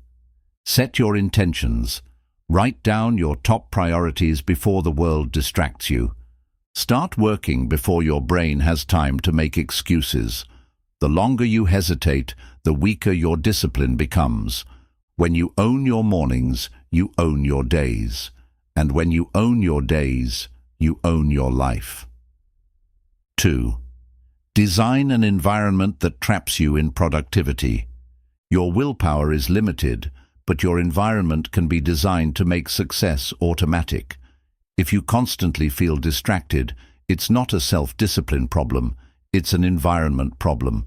Set your intentions. Write down your top priorities before the world distracts you. Start working before your brain has time to make excuses. The longer you hesitate, the weaker your discipline becomes. When you own your mornings, you own your days. And when you own your days, you own your life. 2. Design an environment that traps you in productivity. Your willpower is limited, but your environment can be designed to make success automatic. If you constantly feel distracted, it's not a self-discipline problem, it's an environment problem.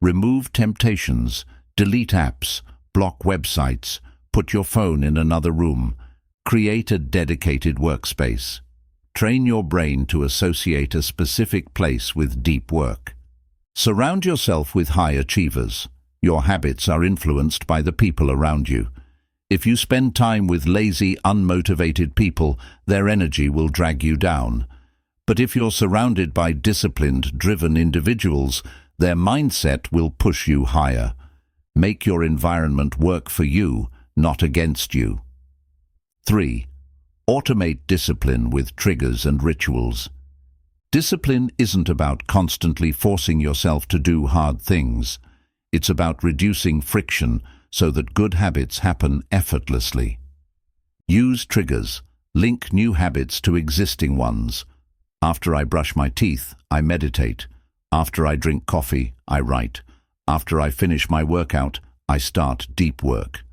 Remove temptations, delete apps, block websites, put your phone in another room. Create a dedicated workspace. Train your brain to associate a specific place with deep work. Surround yourself with high achievers. Your habits are influenced by the people around you. If you spend time with lazy, unmotivated people, their energy will drag you down. But if you're surrounded by disciplined, driven individuals, their mindset will push you higher. Make your environment work for you, not against you. 3. Automate discipline with triggers and rituals. Discipline isn't about constantly forcing yourself to do hard things. It's about reducing friction so that good habits happen effortlessly. Use triggers. Link new habits to existing ones. After I brush my teeth, I meditate. After I drink coffee, I write. After I finish my workout, I start deep work.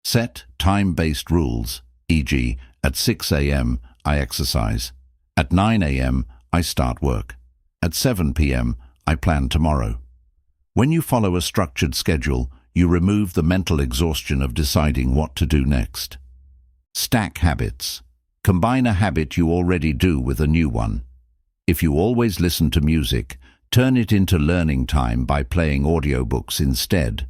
Set time-based rules, e.g., at 6 a.m. I exercise. At 9 a.m. I start work. At 7 p.m. I plan tomorrow. When you follow a structured schedule, you remove the mental exhaustion of deciding what to do next. Stack habits. Combine a habit you already do with a new one. If you always listen to music, turn it into learning time by playing audiobooks instead.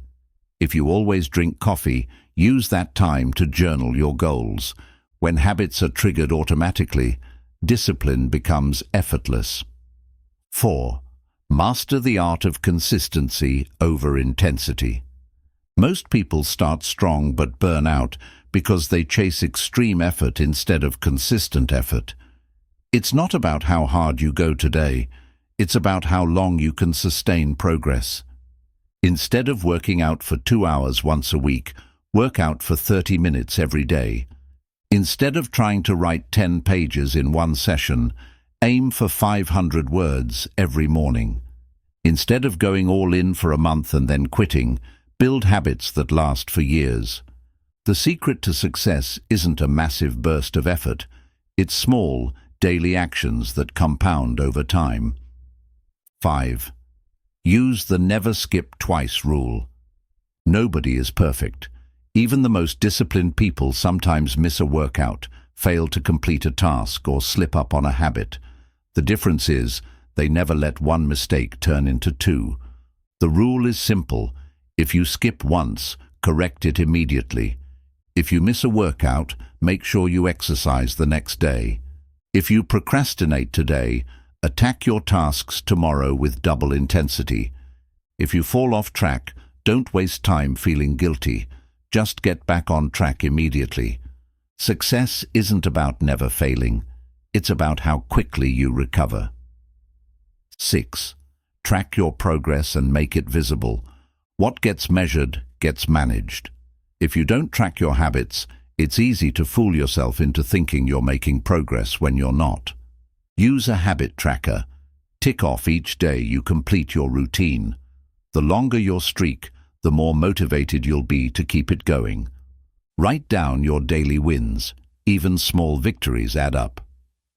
If you always drink coffee, use that time to journal your goals. When habits are triggered automatically, discipline becomes effortless. 4. Master the art of consistency over intensity. Most people start strong but burn out because they chase extreme effort instead of consistent effort. It's not about how hard you go today, it's about how long you can sustain progress. Instead of working out for 2 hours once a week, work out for 30 minutes every day. Instead of trying to write 10 pages in one session, aim for 500 words every morning. Instead of going all in for a month and then quitting, build habits that last for years. The secret to success isn't a massive burst of effort. It's small, daily actions that compound over time. 5. Use the never skip twice rule. Nobody is perfect. Even the most disciplined people sometimes miss a workout, fail to complete a task, or slip up on a habit. The difference is, they never let one mistake turn into 2. The rule is simple. If you skip once, correct it immediately. If you miss a workout, make sure you exercise the next day. If you procrastinate today, attack your tasks tomorrow with double intensity. If you fall off track, don't waste time feeling guilty. Just get back on track immediately. Success isn't about never failing. It's about how quickly you recover. 6. Track your progress and make it visible. What gets measured gets managed. If you don't track your habits, it's easy to fool yourself into thinking you're making progress when you're not. Use a habit tracker. Tick off each day you complete your routine. The longer your streak, the more motivated you'll be to keep it going. Write down your daily wins. Even small victories add up.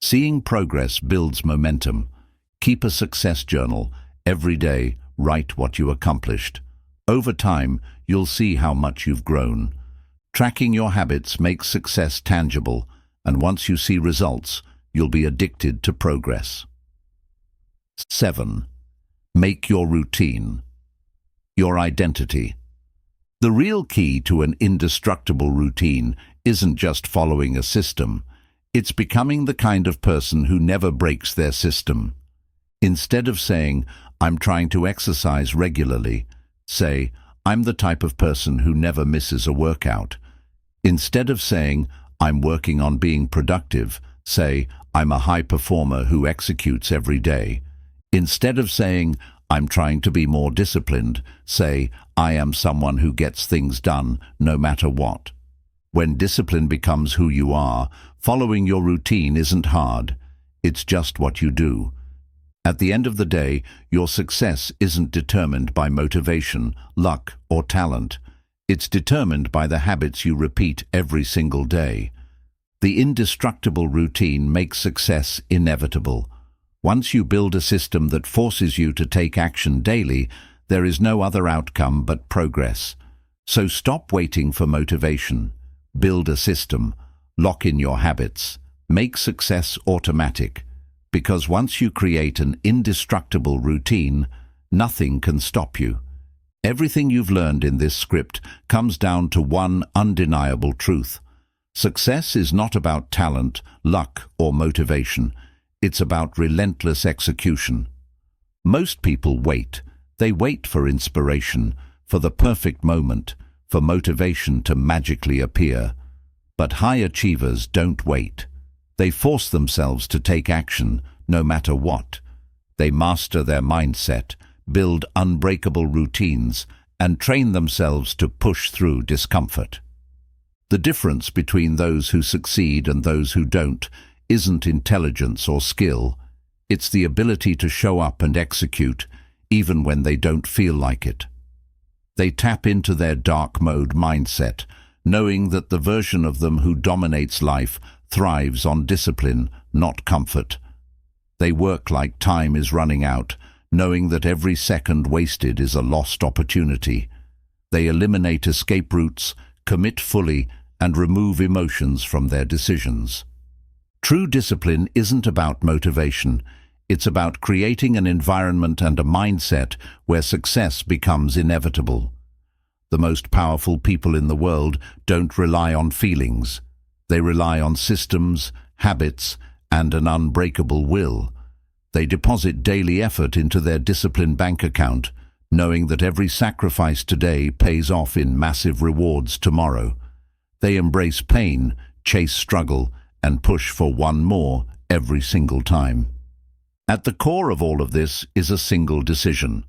Seeing progress builds momentum. Keep a success journal. Every day, write what you accomplished. Over time, you'll see how much you've grown. Tracking your habits makes success tangible, and once you see results, you'll be addicted to progress. 7. Make your routine. Your identity. The real key to an indestructible routine isn't just following a system. It's becoming the kind of person who never breaks their system. Instead of saying, "I'm trying to exercise regularly," say, "I'm the type of person who never misses a workout." Instead of saying, "I'm working on being productive," say, "I'm a high performer who executes every day." Instead of saying, "I'm trying to be more disciplined," say, "I am someone who gets things done no matter what." When discipline becomes who you are, following your routine isn't hard. It's just what you do. At the end of the day, your success isn't determined by motivation, luck, or talent. It's determined by the habits you repeat every single day. The indestructible routine makes success inevitable. Once you build a system that forces you to take action daily, there is no other outcome but progress. So stop waiting for motivation. Build a system. Lock in your habits. Make success automatic. Because once you create an indestructible routine, nothing can stop you. Everything you've learned in this script comes down to one undeniable truth. Success is not about talent, luck, or motivation. It's about relentless execution. Most people wait. They wait for inspiration, for the perfect moment, for motivation to magically appear. But high achievers don't wait. They force themselves to take action, no matter what. They master their mindset, build unbreakable routines, and train themselves to push through discomfort. The difference between those who succeed and those who don't isn't intelligence or skill. It's the ability to show up and execute, even when they don't feel like it. They tap into their dark mode mindset, knowing that the version of them who dominates life thrives on discipline, not comfort. They work like time is running out, knowing that every second wasted is a lost opportunity. They eliminate escape routes, commit fully, and remove emotions from their decisions. True discipline isn't about motivation. It's about creating an environment and a mindset where success becomes inevitable. The most powerful people in the world don't rely on feelings. They rely on systems, habits, and an unbreakable will. They deposit daily effort into their disciplined bank account, knowing that every sacrifice today pays off in massive rewards tomorrow. They embrace pain, chase struggle, and push for one more every single time. At the core of all of this is a single decision.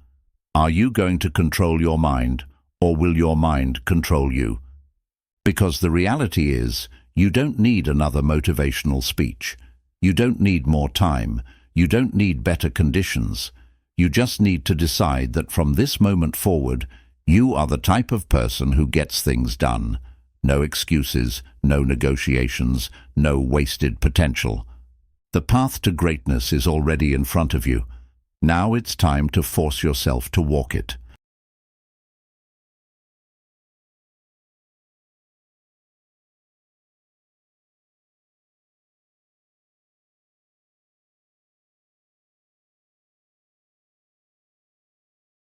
Are you going to control your mind, or will your mind control you? Because the reality is, you don't need another motivational speech. You don't need more time. You don't need better conditions. You just need to decide that from this moment forward, you are the type of person who gets things done. No excuses, no negotiations, no wasted potential. The path to greatness is already in front of you. Now it's time to force yourself to walk it.